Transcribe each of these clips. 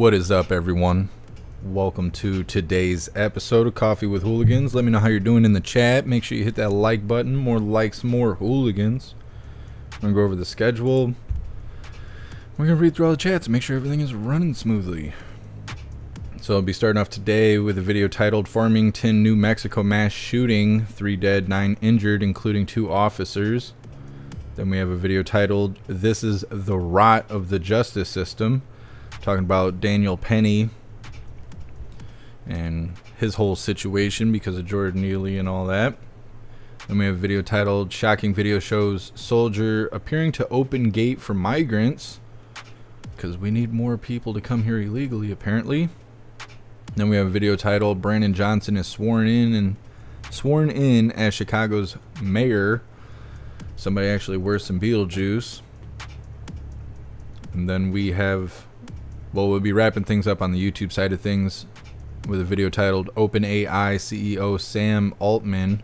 What is up, everyone? Welcome to today's episode of Coffee with Hooligans. Let me know how you're doing in the chat. Make sure you hit that like button. More likes, more hooligans. I'm going to go over the schedule. We're going to read through all the chats and make sure everything is running smoothly. So I'll be starting off today with a video titled Farmington, New Mexico Mass Shooting. 3 dead, 9 injured, including 2 officers. Then we have a video titled This is the Rot of the Justice System. Talking about Daniel Penny and his whole situation because of Jordan Neely and all that. Then we have a video titled Shocking Video Shows Soldier Appearing to Open Gate for Migrants, because we need more people to come here illegally apparently. Then we have a video titled Brandon Johnson is sworn in as Chicago's mayor. Somebody actually worse than Beetlejuice. And then we have, well, we'll be wrapping things up on the YouTube side of things with a video titled OpenAI CEO Sam Altman.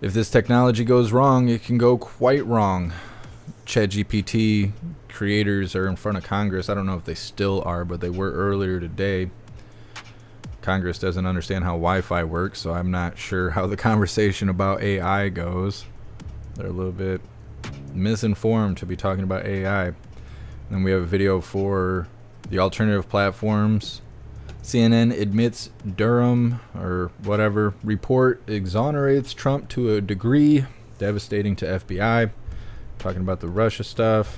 If this technology goes wrong, it can go quite wrong. ChatGPT creators are in front of Congress. I don't know if they still are, but they were earlier today. Congress doesn't understand how Wi-Fi works, so I'm not sure how the conversation about AI goes. They're a little bit misinformed to be talking about AI. Then we have a video for the alternative platforms. CNN admits Durham or whatever report exonerates Trump to a degree, devastating to FBI. Talking about the Russia stuff,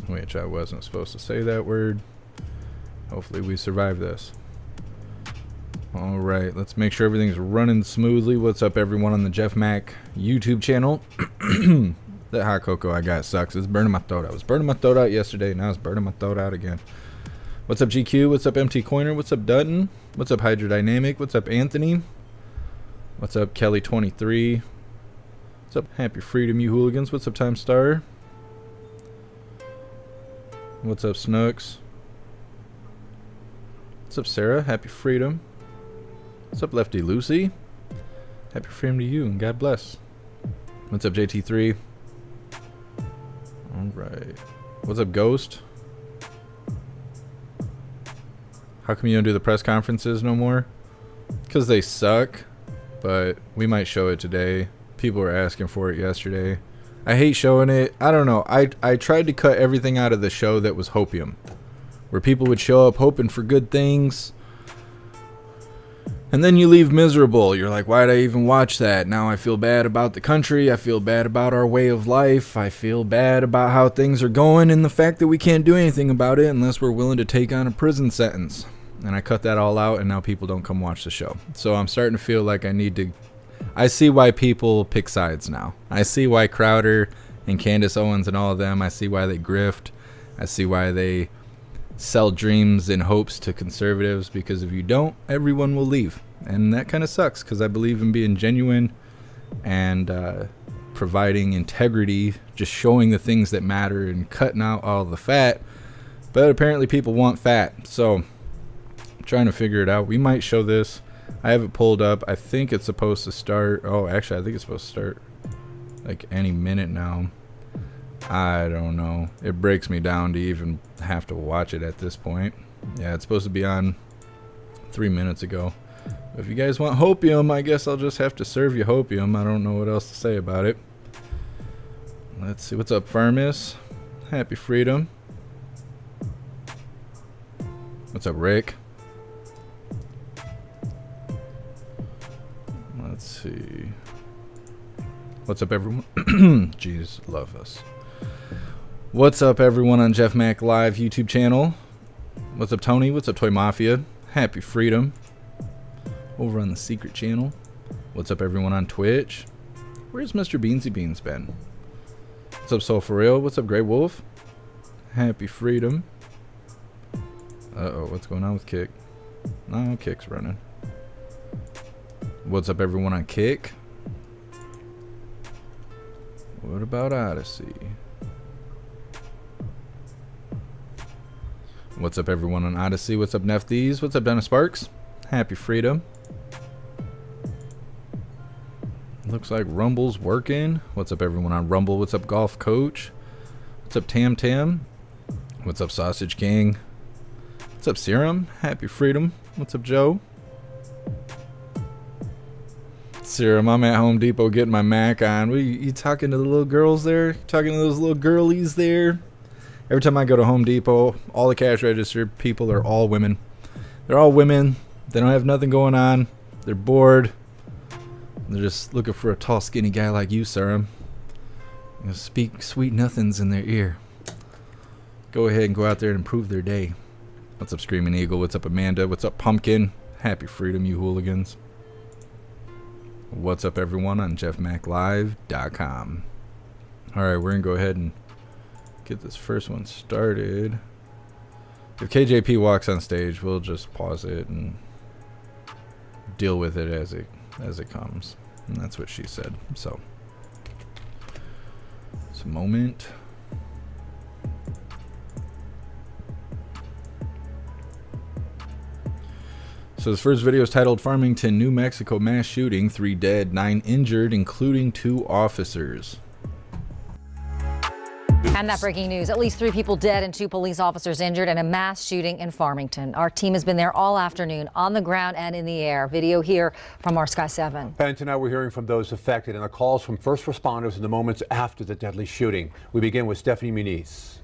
which I wasn't supposed to say that word. Hopefully we survive this. All right, let's make sure everything's running smoothly. What's up, everyone, on the Jeff Mac YouTube channel? That hot cocoa I got sucks. It's burning my throat out. I was burning my throat out yesterday. Now it's burning my throat out again. What's up, GQ? What's up, MT Coiner? What's up, Dutton? What's up, Hydrodynamic? What's up, Anthony? What's up, Kelly23? What's up, Happy Freedom, you hooligans? What's up, Time Star? What's up, Snooks? What's up, Sarah? Happy Freedom. What's up, Lefty Lucy? Happy freedom to you, and God bless. What's up, JT3? Alright. What's up, Ghost? How come you don't do the press conferences no more? Because they suck, but we might show it today. People were asking for it yesterday. I hate showing it. I don't know. I tried to cut everything out of the show that was hopium, where people would show up hoping for good things, and then you leave miserable. You're like, why'd I even watch that? Now I feel bad about the country. I feel bad about our way of life. I feel bad about how things are going and the fact that we can't do anything about it unless we're willing to take on a prison sentence. And I cut that all out, and now people don't come watch the show. So I'm starting to feel like I see why people pick sides now. I see why Crowder and Candace Owens and all of them, I see why they grift. I see why they sell dreams and hopes to conservatives, because if you don't, everyone will leave. And that kind of sucks, because I believe in being genuine and providing integrity, just showing the things that matter and cutting out all the fat. But apparently people want fat, so I'm trying to figure it out. We might show this. I have it pulled up. I think it's supposed to start. Oh, actually, I think it's supposed to start like any minute now. I don't know. It breaks me down to even have to watch it at this point. Yeah, it's supposed to be on 3 minutes ago. If you guys want hopium, I guess I'll just have to serve you hopium. I don't know what else to say about it. Let's see. What's up, Farmus? Happy freedom. What's up, Rick? Let's see. What's up, everyone? Jeez, love us. What's up, everyone, on Jeff Mac Live YouTube channel? What's up, Tony? What's up, Toy Mafia? Happy freedom. Over on the secret channel. What's up, everyone, on Twitch? Where's Mr. Beansy Beans been? What's up, Soul For Real? What's up, Grey Wolf? Happy freedom. Uh-oh, what's going on with Kick? No, Kick's running. What's up, everyone, on Kick? What about Odyssey? What's up, everyone, on Odyssey? What's up, Nefties? What's up, Dennis Sparks? Happy freedom. Looks like Rumble's working. What's up, everyone, on Rumble? What's up, Golf Coach? What's up, Tam Tam? What's up, Sausage King? What's up, Serum? Happy freedom. What's up, Joe? Serum, I'm at Home Depot getting my Mac on. You talking to the little girls there? Talking to those little girlies there? Every time I go to Home Depot, all the cash register people are all women. They're all women. They don't have nothing going on. They're bored. They're just looking for a tall, skinny guy like you, Serum. You know, speak sweet nothings in their ear. Go ahead and go out there and improve their day. What's up, Screaming Eagle? What's up, Amanda? What's up, Pumpkin? Happy freedom, you hooligans. What's up, everyone, on jeffmaclive.com. Alright, we're going to go ahead and get this first one started. If KJP walks on stage, we'll just pause it and deal with it as it comes. And that's what she said. So, it's a moment. So this first video is titled Farmington, New Mexico Mass Shooting, 3 dead, 9 injured, including 2 officers. And that breaking news, at least 3 people dead and 2 police officers injured in a mass shooting in Farmington. Our team has been there all afternoon, on the ground and in the air. Video here from our Sky 7. And tonight we're hearing from those affected and the calls from first responders in the moments after the deadly shooting. We begin with Stephanie Muniz.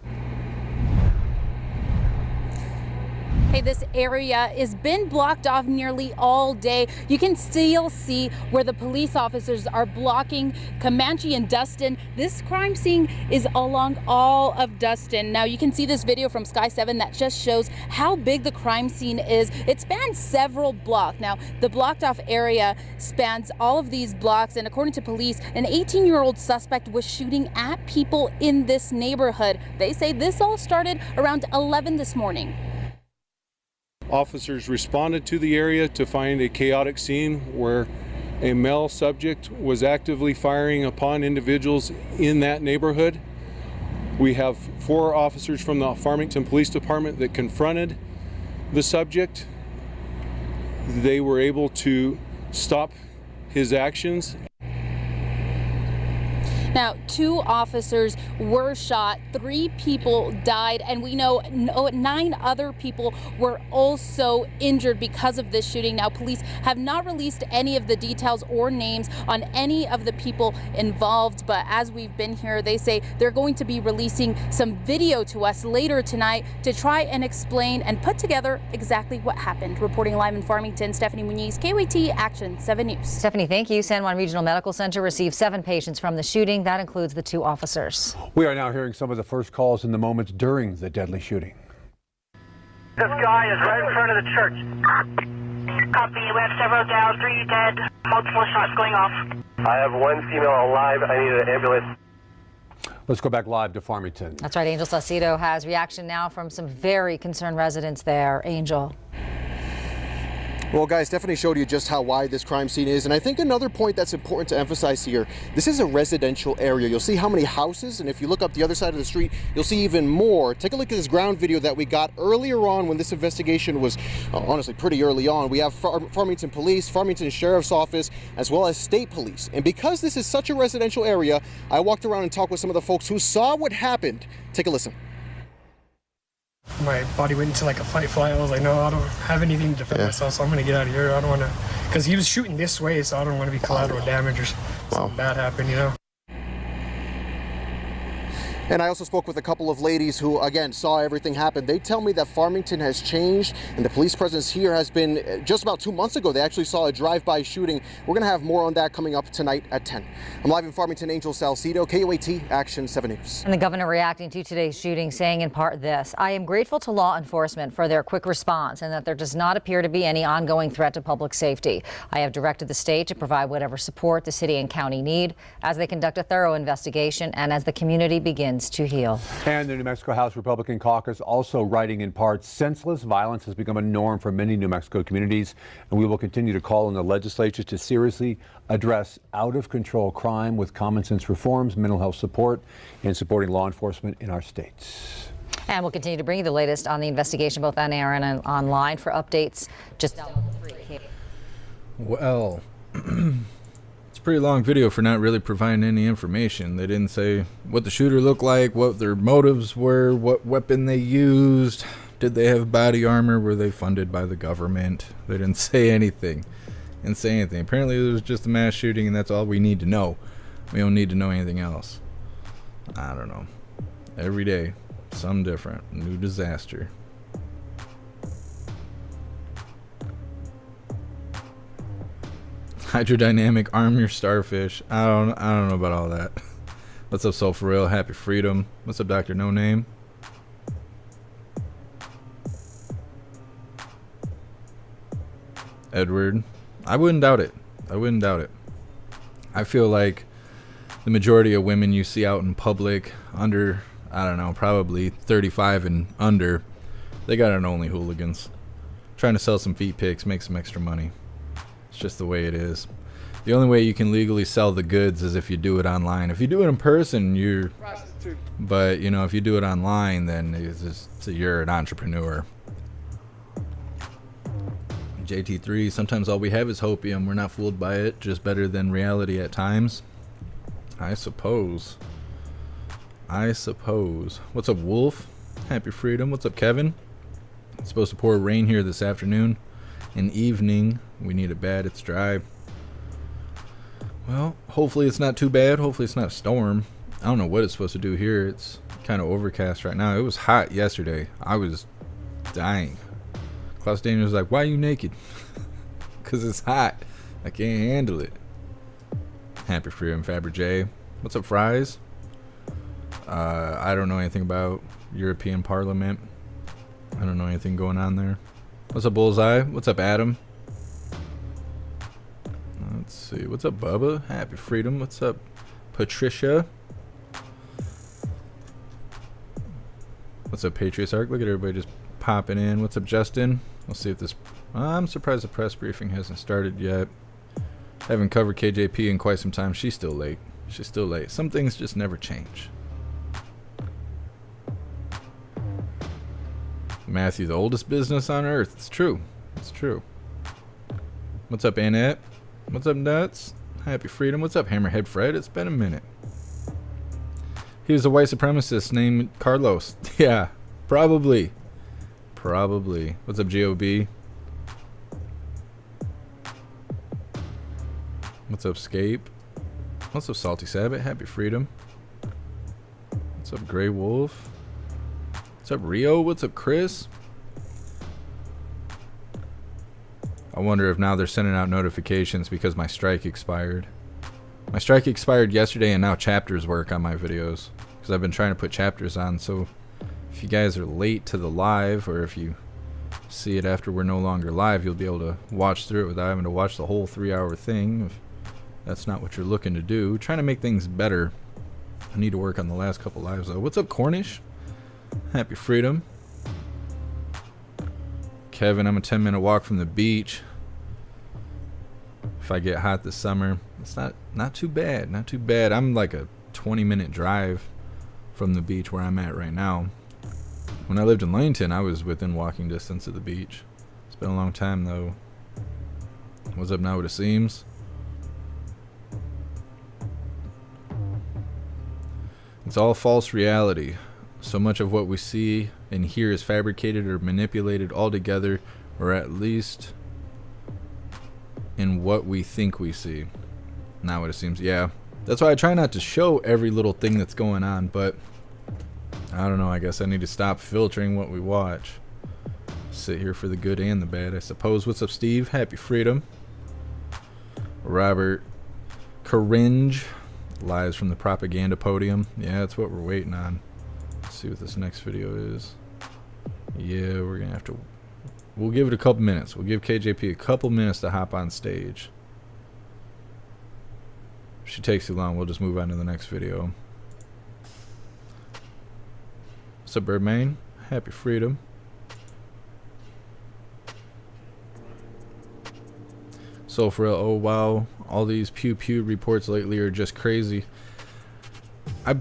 Hey, this area has been blocked off nearly all day. You can still see where the police officers are blocking Comanche and Dustin. This crime scene is along all of Dustin. Now you can see this video from Sky 7 that just shows how big the crime scene is. It spans several blocks. Now the blocked off area spans all of these blocks, and according to police, an 18-year-old suspect was shooting at people in this neighborhood. They say this all started around 11 this morning. Officers responded to the area to find a chaotic scene where a male subject was actively firing upon individuals in that neighborhood. We have 4 officers from the Farmington Police Department that confronted the subject. They were able to stop his actions. Now, 2 officers were shot, 3 people died, and we know 9 other people were also injured because of this shooting. Now, police have not released any of the details or names on any of the people involved, but as we've been here, they say they're going to be releasing some video to us later tonight to try and explain and put together exactly what happened. Reporting live in Farmington, Stephanie Muniz, KWT Action 7 News. Stephanie, thank you. San Juan Regional Medical Center received 7 patients from the shooting. That includes the 2 officers. We are now hearing some of the first calls in the moments during the deadly shooting. This guy is right in front of the church. Copy, we have several down, 3 dead, multiple shots going off. I have 1 female alive. I need an ambulance. Let's go back live to Farmington. That's right. Angel Saucedo has reaction now from some very concerned residents there. Angel. Well, guys, Stephanie showed you just how wide this crime scene is, and I think another point that's important to emphasize here, this is a residential area. You'll see how many houses, and if you look up the other side of the street, you'll see even more. Take a look at this ground video that we got earlier on when this investigation was honestly pretty early on. We have Farmington Police, Farmington Sheriff's Office, as well as State Police. And because this is such a residential area, I walked around and talked with some of the folks who saw what happened. Take a listen. My body went into like a fight flight. I was like, no, I don't have anything to defend myself, so I'm gonna get out of here. I don't want to, because he was shooting this way, so I don't want to be collateral damage or something bad happen, you know. And I also spoke with a couple of ladies who, again, saw everything happen. They tell me that Farmington has changed and the police presence here has been, just about 2 months ago, they actually saw a drive-by shooting. We're going to have more on that coming up tonight at 10. I'm live in Farmington, Angel Saucedo, KOAT Action 7 News. And the governor reacting to today's shooting, saying in part this: I am grateful to law enforcement for their quick response and that there does not appear to be any ongoing threat to public safety. I have directed the state to provide whatever support the city and county need as they conduct a thorough investigation and as the community begins to heal. And the New Mexico House Republican Caucus also writing in part, senseless violence has become a norm for many New Mexico communities, and we will continue to call on the legislature to seriously address out-of-control crime with common sense reforms, mental health support, and supporting law enforcement in our states. And we'll continue to bring you the latest on the investigation, both on air and online. For updates, just download the 3. Well, it's a pretty long video for not really providing any information. They didn't say what the shooter looked like, what their motives were, what weapon they used. Did they have body armor? Were they funded by the government? They didn't say anything. Apparently it was just a mass shooting, and that's all we need to know. We don't need to know anything else. I don't know. Every day, something different. New disaster. Hydrodynamic arm your starfish. I don't know about all that. What's up, Soul For Real? Happy Freedom. What's up, Dr. No Name? Edward. I wouldn't doubt it. I feel like the majority of women you see out in public under, I don't know, probably 35 and under, they got an only Hooligans. Trying to sell some feet pics, make some extra money. It's just the way it is. The only way you can legally sell the goods is if you do it online. If you do it in person, you're... But, you know, if you do it online, then it's just, you're an entrepreneur. JT3, sometimes all we have is hopium. We're not fooled by it, just better than reality at times. I suppose. What's up, Wolf? Happy Freedom. What's up, Kevin? It's supposed to pour rain here this afternoon and evening. We need it bad. It's dry. Well, hopefully it's not too bad. Hopefully it's not a storm. I don't know what it's supposed to do here. It's kind of overcast right now. It was hot yesterday. I was dying. Klaus Daniels was like, why are you naked? Because it's hot. I can't handle it. Happy Freedom, Faber J. What's up, Fries? I don't know anything about European Parliament. I don't know anything going on there. What's up, Bullseye? What's up, Adam? Let's see. What's up, Bubba? Happy Freedom. What's up, Patricia? What's up, Patriots Arc? Look at everybody just popping in. What's up, Justin? We'll see if this... I'm surprised the press briefing hasn't started yet. Haven't covered KJP in quite some time. She's still late. Some things just never change. Matthew, the oldest business on earth. It's true. What's up, Annette? What's up, Nuts? Happy Freedom. What's up, Hammerhead Fred? It's been a minute. He was a white supremacist named Carlos. Yeah, probably. What's up, GOB? What's up, Scape? What's up, Salty Sabbath? Happy Freedom. What's up, Grey Wolf? What's up, Rio? What's up, Chris? I wonder if now they're sending out notifications because my strike expired. My strike expired yesterday, and now chapters work on my videos because I've been trying to put chapters on. So if you guys are late to the live, or if you see it after we're no longer live, you'll be able to watch through it without having to watch the whole 3-hour thing. If that's not what you're looking to do, trying to make things better. I need to work on the last couple lives though. What's up, Cornish? Happy Freedom. Kevin, I'm a 10-minute walk from the beach. If I get hot this summer, it's not too bad. I'm like a 20-minute drive from the beach where I'm at right now. When I lived in Langton, I was within walking distance of the beach. It's been a long time though. What's up now with the seams? It's all false reality. So much of what we see and hear is fabricated or manipulated altogether, or at least in what we think we see. Not what it seems. Yeah. That's why I try not to show every little thing that's going on, but I don't know. I guess I need to stop filtering what we watch. Sit here for the good and the bad, I suppose. What's up, Steve? Happy Freedom. Robert Caringe, lives from the propaganda podium. Yeah, that's what we're waiting on. Let's see what this next video is. Yeah, we're gonna have to... We'll give it a couple minutes. We'll give KJP a couple minutes to hop on stage. If she takes too long, we'll just move on to the next video. What's up, Birdman? Happy Freedom. So for real, oh wow, all these pew pew reports lately are just crazy. I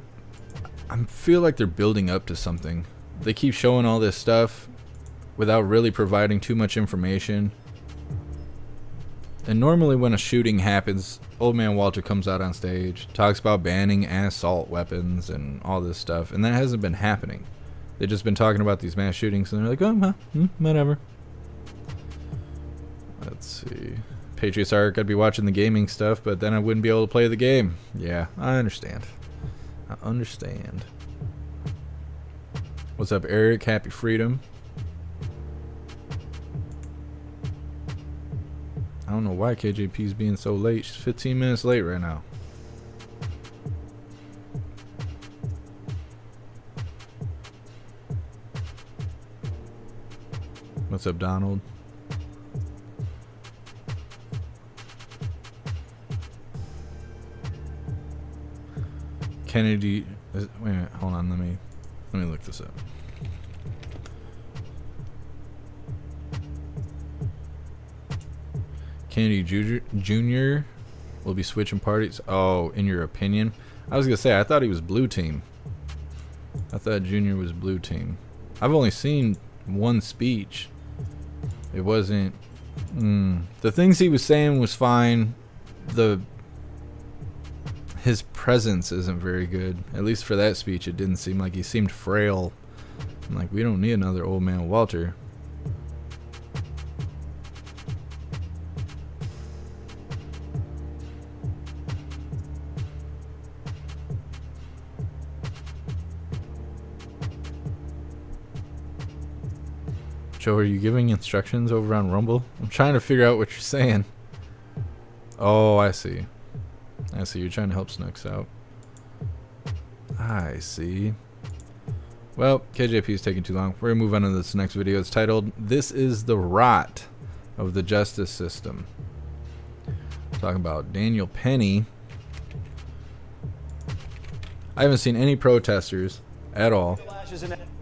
feel like they're building up to something. They keep showing all this stuff without really providing too much information. And normally when a shooting happens, Old Man Walter comes out on stage, talks about banning assault weapons and all this stuff, and that hasn't been happening. They've just been talking about these mass shootings, and they're like, oh, whatever. Let's see. Patriots Arc, I'd be watching the gaming stuff, but then I wouldn't be able to play the game. Yeah, I understand. I understand. What's up, Eric? Happy Freedom. I don't know why KJP's being so late. She's 15 minutes late right now. What's up, Donald? Kennedy. Wait a minute. Hold on. Let me look this up. Kennedy Jr. will be switching parties. Oh, in your opinion? I was gonna say I thought he was blue team. I thought Jr. was blue team. I've only seen one speech. It wasn't. The things he was saying was fine. His presence isn't very good. At least for that speech, it didn't seem like he seemed frail. I'm like, we don't need another old man Walter. Joe, are you giving instructions over on Rumble? I'm trying to figure out what you're saying. Oh, I see. I see. You're trying to help Snooks out. I see. Well, KJP is taking too long. We're going to move on to this next video. It's titled, This is the Rot of the Justice System. Talking about Daniel Penny. I haven't seen any protesters at all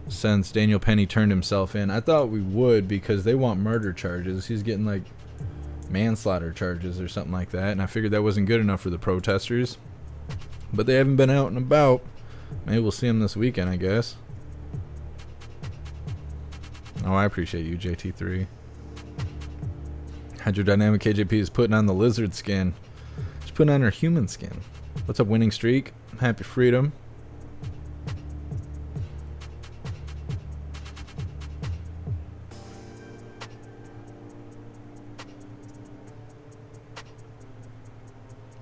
since Daniel Penny turned himself in. I thought we would because they want murder charges. He's getting like manslaughter charges or something like that, and I figured that wasn't good enough for the protesters. But they haven't been out and about. Maybe we'll see them this weekend, I guess. Oh, I appreciate you, JT3. Hydrodynamic KJP is putting on the lizard skin. She's putting on her human skin. What's up, Winning Streak? Happy Freedom.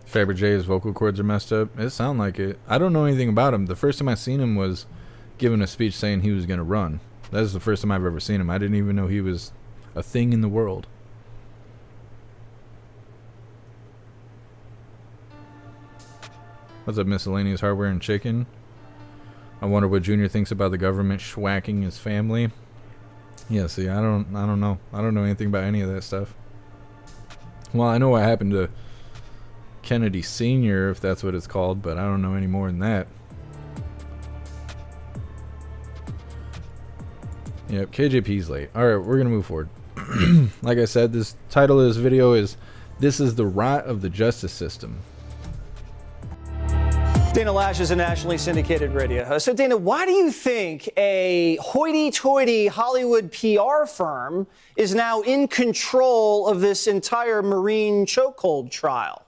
Faber J's vocal cords are messed up. It sound like it. I don't know anything about him. The first time I seen him was giving a speech saying he was going to run. That was the first time I've ever seen him. I didn't even know he was a thing in the world. What's up, Miscellaneous Hardware and Chicken? I wonder what Junior thinks about the government schwacking his family. Yeah, see, I don't know. I don't know anything about any of that stuff. Well, I know what happened to Kennedy Sr., if that's what it's called, but I don't know any more than that. Yep, KJP's late. Alright, we're gonna move forward. Like I said, this title of this video is This is the Rot of the Justice System. Dana Lash is a nationally syndicated radio host. So Dana, why do you think a hoity-toity Hollywood PR firm is now in control of this entire Marine chokehold trial?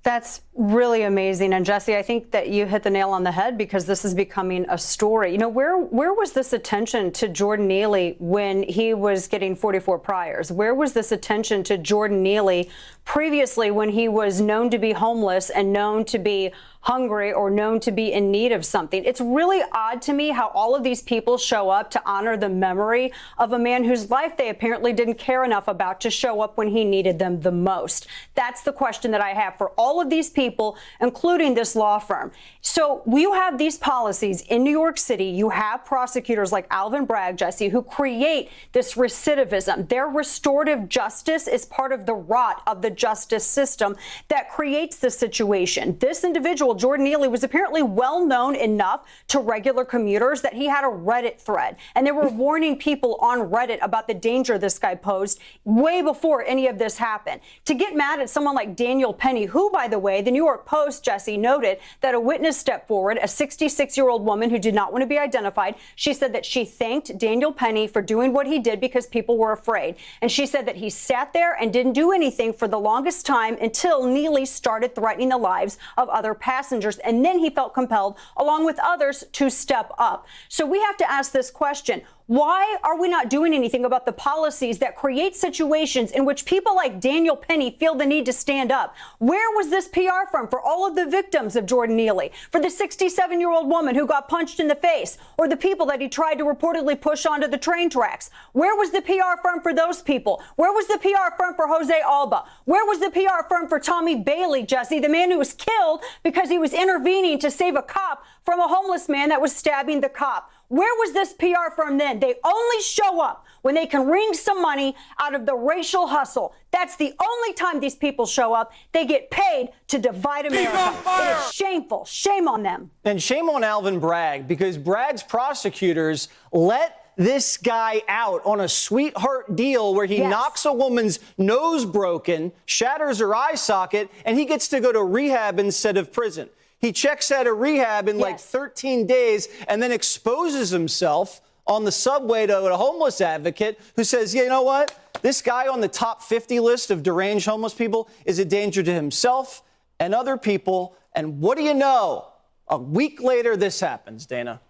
That's really amazing. And Jesse, I think that you hit the nail on the head because this is becoming a story. You know, where was this attention to Jordan Neely when he was getting 44 priors? Where was this attention to Jordan Neely previously when he was known to be homeless and known to be hungry or known to be in need of something? It's really odd to me how all of these people show up to honor the memory of a man whose life they apparently didn't care enough about to show up when he needed them the most. That's the question that I have for all of these people, including this law firm. So you have these policies in New York City. You have prosecutors like Alvin Bragg, Jesse, who create this recidivism. Their restorative justice is part of the rot of the justice system that creates this situation. This individual, Jordan Neely, was apparently well known enough to regular commuters that he had a Reddit thread, and they were warning people on Reddit about the danger this guy posed way before any of this happened. To get mad at someone like Daniel Penny, who, by the way, the New York Post, Jesse, noted that a witness stepped forward, a 66-year-old woman who did not want to be identified. She said that she thanked Daniel Penny for doing what he did because people were afraid. And she said that he sat there and didn't do anything for the longest time until Neely started threatening the lives of other passengers. passengers, and then he felt compelled, along with others, to step up. So we have to ask this question. Why are we not doing anything about the policies that create situations in which people like Daniel Penny feel the need to stand up? Where was this PR firm for all of the victims of Jordan Neely, for the 67-year-old woman who got punched in the face, or the people that he tried to reportedly push onto the train tracks? Where was the PR firm for those people? Where was the PR firm for Jose Alba? Where was the PR firm for Tommy Bailey, Jesse, the man who was killed because he was intervening to save a cop from a homeless man that was stabbing the cop? Where was this PR firm then? They only show up when they can wring some money out of the racial hustle. That's the only time these people show up. They get paid to divide America. It is shameful. Shame on them. And shame on Alvin Bragg, because Bragg's prosecutors let this guy out on a sweetheart deal where he knocks a woman's nose broken, shatters her eye socket, and he gets to go to rehab instead of prison. He checks out of rehab in like 13 days and then exposes himself on the subway to a homeless advocate who says, you know what? This guy on the top 50 list of deranged homeless people is a danger to himself and other people. And what do you know? A week later, this happens, Dana.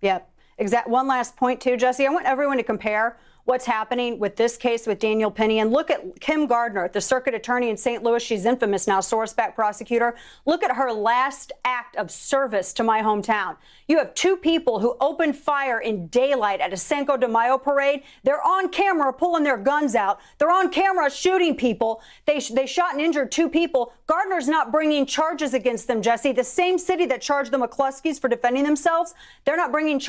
Yep. One last point, too, Jesse. I want everyone to compare what's happening with this case with Daniel Penny. And look at Kim Gardner, the circuit attorney in St. Louis. She's infamous now, Sourceback prosecutor. Look at her last act of service to my hometown. You have two people who opened fire in daylight at a Cinco de Mayo parade. They're on camera pulling their guns out. They're on camera shooting people. They shot and injured two people. Gardner's not bringing charges against them, Jesse. The same city that charged the McCluskeys for defending themselves, they're not bringing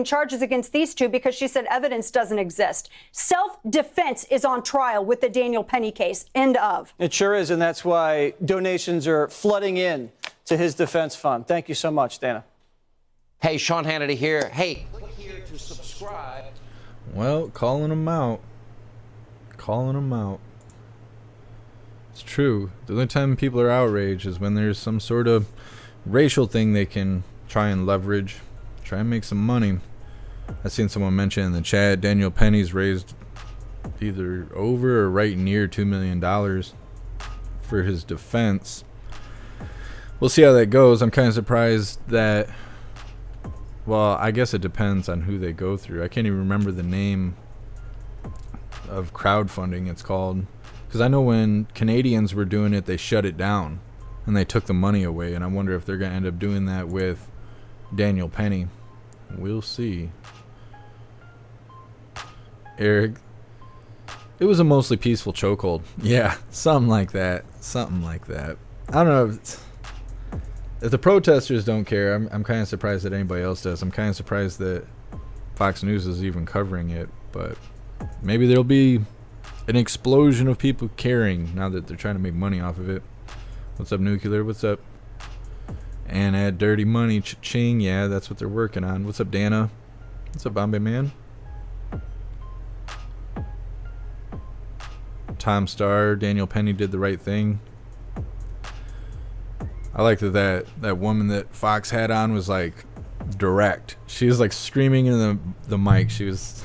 charges against these two because she said evidence doesn't exist. Self-defense is on trial with the Daniel Penny case. End of. It sure is, and that's why donations are flooding in to his defense fund. Thank you so much, Dana. Hey, Sean Hannity here. Hey, click here to subscribe. Well, calling them out. Calling them out. It's true. The only time people are outraged is when there's some sort of racial thing they can try and leverage, try and make some money. I've seen someone mention in the chat Daniel Penny's raised either over or right near $2 million for his defense. We'll see how that goes. I'm kind of surprised that, well, I guess it depends on who they go through. I can't even remember the name of crowdfunding it's called. Because I know when Canadians were doing it, they shut it down and they took the money away. And I wonder if they're going to end up doing that with Daniel Penny. We'll see. Eric, it was a mostly peaceful chokehold. Yeah, something like that. Something like that. I don't know if the protesters don't care. I'm kind of surprised that anybody else does. I'm kind of surprised that Fox News is even covering it. But maybe there'll be an explosion of people caring now that they're trying to make money off of it. What's up, Nuclear? What's up? And add dirty money, cha-ching. Yeah, that's what they're working on. What's up, Dana? What's up, Bombay Man? Tom Starr, Daniel Penny did the right thing. I like that woman that Fox had on was like direct. She was like screaming in the mic. She was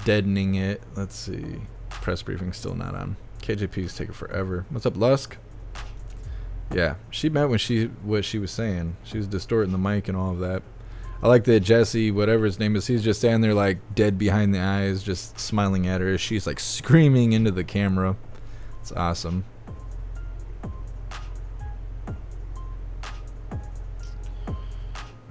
deadening it. Let's see. Press briefing still not on. KJP's taking forever. What's up, Lusk? Yeah, she meant what she was saying. She was distorting the mic and all of that. I like that Jesse, whatever his name is, he's just standing there like dead behind the eyes, just smiling at her as she's like screaming into the camera. It's awesome.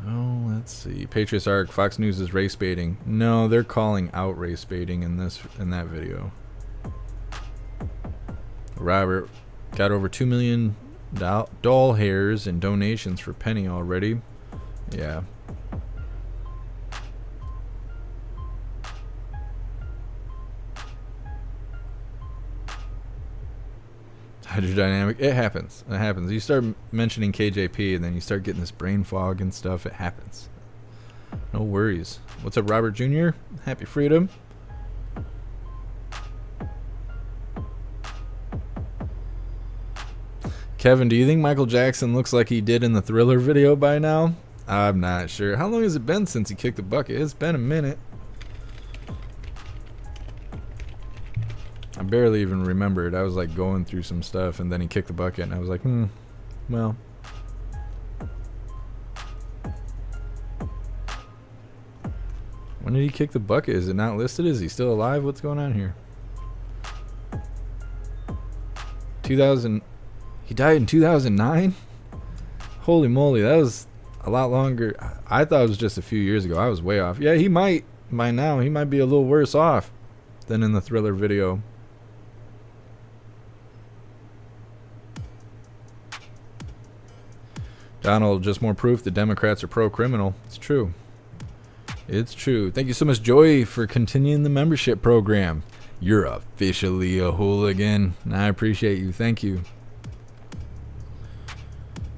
Oh, let's see. Patriots Arc, Fox News is race baiting. No, they're calling out race baiting in that video. Robert got over 2 million doll hairs and donations for Penny already. Yeah. Hydrodynamic. It happens. It happens. You start mentioning KJP and then you start getting this brain fog and stuff. It happens. No worries. What's up, Robert Jr.? Happy freedom. Kevin, do you think Michael Jackson looks like he did in the Thriller video by now? I'm not sure. How long has it been since he kicked the bucket? It's been a minute. I barely even remembered. I was like going through some stuff and then he kicked the bucket and I was like, Well, when did he kick the bucket? Is it not listed? Is he still alive? What's going on here? 2000. He died in 2009? Holy moly, that was a lot longer. I thought it was just a few years ago. I was way off. Yeah, he might. By now, he might be a little worse off than in the Thriller video. Donald, just more proof the Democrats are pro-criminal. It's true. It's true. Thank you so much, Joy, for continuing the membership program. You're officially a hooligan. I appreciate you. Thank you.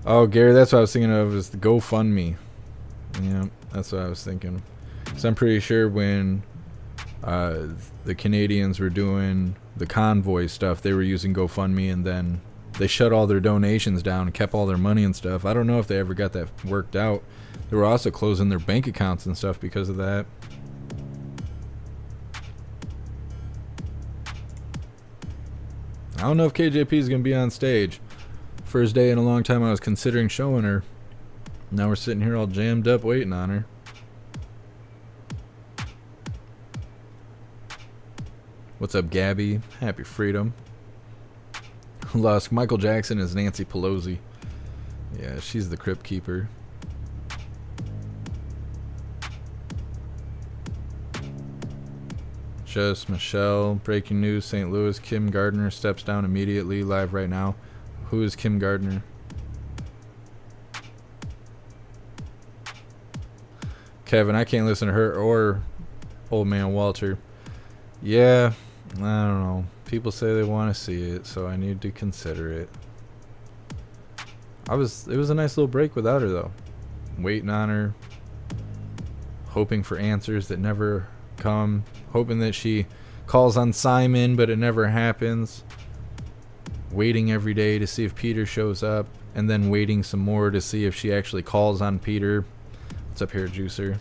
Oh, Gary, that's what I was thinking of, is the GoFundMe. Yeah, that's what I was thinking. So I'm pretty sure when the Canadians were doing the convoy stuff, they were using GoFundMe, and then they shut all their donations down and kept all their money and stuff. I don't know if they ever got that worked out. They were also closing their bank accounts and stuff because of that. I don't know if KJP is going to be on stage. First day in a long time I was considering showing her. Now we're sitting here all jammed up waiting on her. What's up, Gabby? Happy freedom. Lusk, Michael Jackson is Nancy Pelosi. Yeah, she's the crypt keeper. Just Michelle, breaking news, St. Louis, Kim Gardner steps down immediately, live right now. Who is Kim Gardner? Kevin, I can't listen to her or Old Man Walter. Yeah, I don't know. People say they want to see it, so I need to consider it. It was a nice little break without her, though. Waiting on her, hoping for answers that never come, hoping that she calls on Simon, but it never happens. Waiting every day to see if Peter shows up, and then waiting some more to see if she actually calls on Peter. What's up here, Juicer?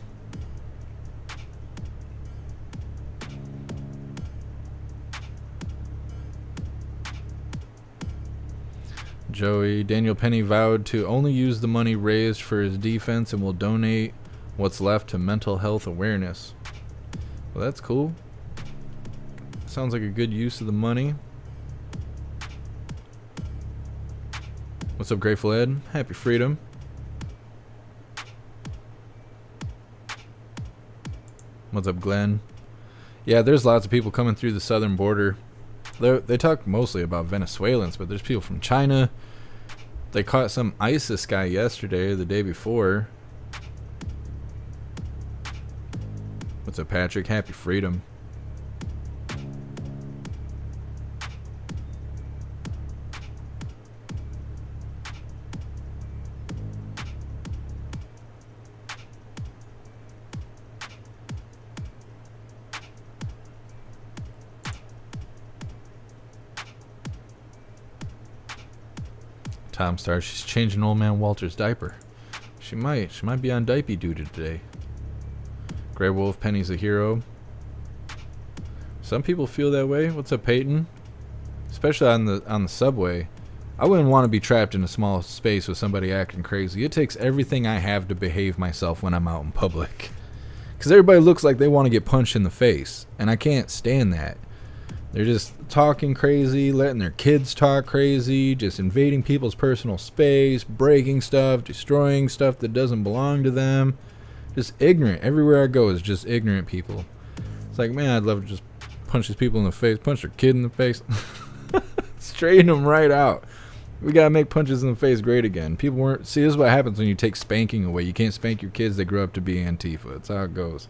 Joey, Daniel Penny vowed to only use the money raised for his defense and will donate what's left to mental health awareness. Well, that's cool. Sounds like a good use of the money. What's up, Grateful Ed? Happy freedom. What's up, Glenn? Yeah, there's lots of people coming through the southern border. They talk mostly about Venezuelans, but there's people from China. They caught some ISIS guy yesterday or the day before. What's up, Patrick? Happy freedom. Tom Star, she's changing Old Man Walter's diaper. She might be on diaper duty today. Grey Wolf, Penny's a hero. Some people feel that way. What's up, Peyton? Especially on the subway. I wouldn't want to be trapped in a small space with somebody acting crazy. It takes everything I have to behave myself when I'm out in public. Because everybody looks like they want to get punched in the face. And I can't stand that. They're just talking crazy, letting their kids talk crazy, just invading people's personal space, breaking stuff, destroying stuff that doesn't belong to them. Just ignorant. Everywhere I go is just ignorant people. It's like, man, I'd love to just punch these people in the face, punch their kid in the face. Straighten them right out. We got to make punches in the face great again. People weren't... See, this is what happens when you take spanking away. You can't spank your kids. They grow up to be Antifa. That's how it goes.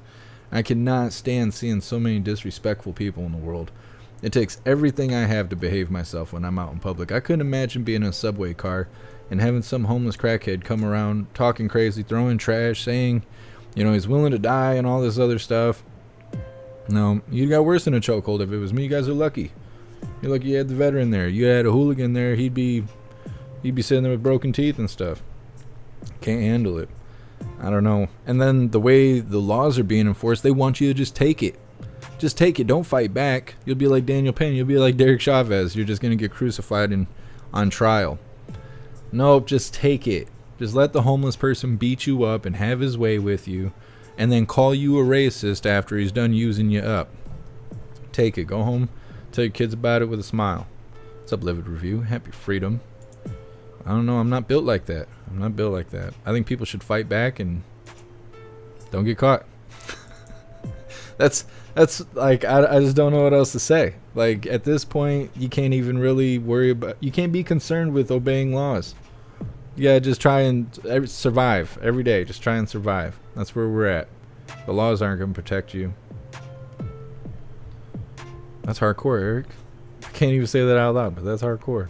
I cannot stand seeing so many disrespectful people in the world. It takes everything I have to behave myself when I'm out in public. I couldn't imagine being in a subway car and having some homeless crackhead come around talking crazy, throwing trash, saying, you know, he's willing to die and all this other stuff. No, you got worse than a chokehold. If it was me, you guys are lucky. You're lucky you had the veteran there. You had a hooligan there, he'd be sitting there with broken teeth and stuff. Can't handle it. I don't know. And then the way the laws are being enforced, they want you to just take it. Just take it. Don't fight back. You'll be like Daniel Penn. You'll be like Derek Chavez. You're just going to get crucified on trial. Nope, just take it. Just let the homeless person beat you up and have his way with you, and then call you a racist after he's done using you up. Take it. Go home. Tell your kids about it with a smile. What's up, Livid Review? Happy freedom. I don't know. I'm not built like that. I'm not built like that. I think people should fight back and don't get caught. That's like, I just don't know what else to say. Like, at this point, you can't even really worry about, you can't be concerned with obeying laws. Yeah, just try and survive every day. Just try and survive. That's where we're at. The laws aren't going to protect you. That's hardcore, Eric. I can't even say that out loud, but that's hardcore.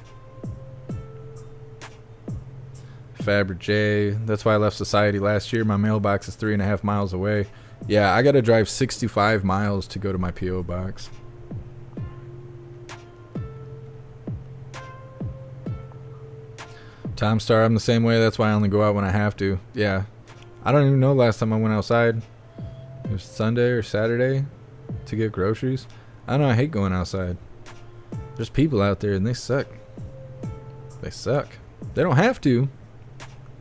Faber J. That's why I left society last year. My mailbox is 3.5 miles away. Yeah, I got to drive 65 miles to go to my P.O. box. Tom Star, I'm the same way. That's why I only go out when I have to. Yeah. I don't even know last time I went outside. It was Sunday or Saturday to get groceries. I don't know. I hate going outside. There's people out there and they suck. They suck. They don't have to.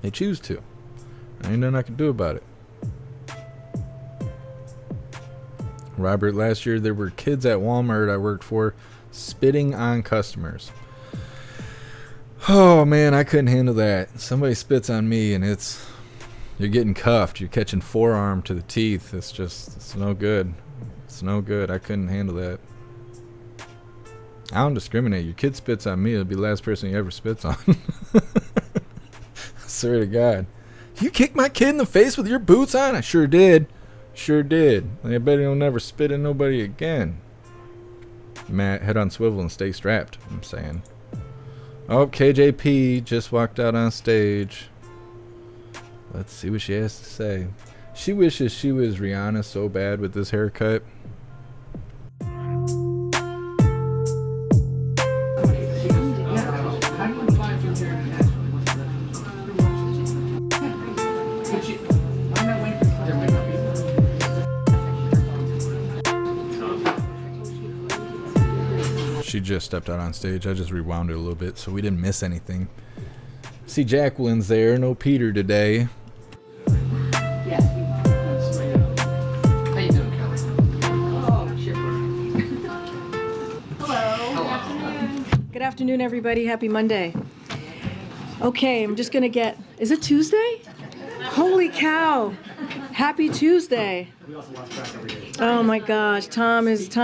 They choose to. Ain't nothing I can do about it. Robert, last year there were kids at Walmart I worked for spitting on customers. Oh man, I couldn't handle that. Somebody spits on me and you're getting cuffed. You're catching forearm to the teeth. It's no good. It's no good. I couldn't handle that. I don't discriminate. Your kid spits on me, it'll be the last person he ever spits on. I swear to God. You kicked my kid in the face with your boots on? I sure did. Sure did. I bet he'll never spit at nobody again. Matt, head on swivel and stay strapped, I'm saying. Oh, KJP just walked out on stage. Let's see what she has to say. She wishes she was Rihanna so bad with this haircut. She just stepped out on stage. I just rewound it a little bit so we didn't miss anything. See, Jacqueline's there. No Peter today. Good afternoon, everybody. Happy Monday. Okay, I'm just going to get... Is it Tuesday? Holy cow. Happy Tuesday. Oh, my gosh. Time is...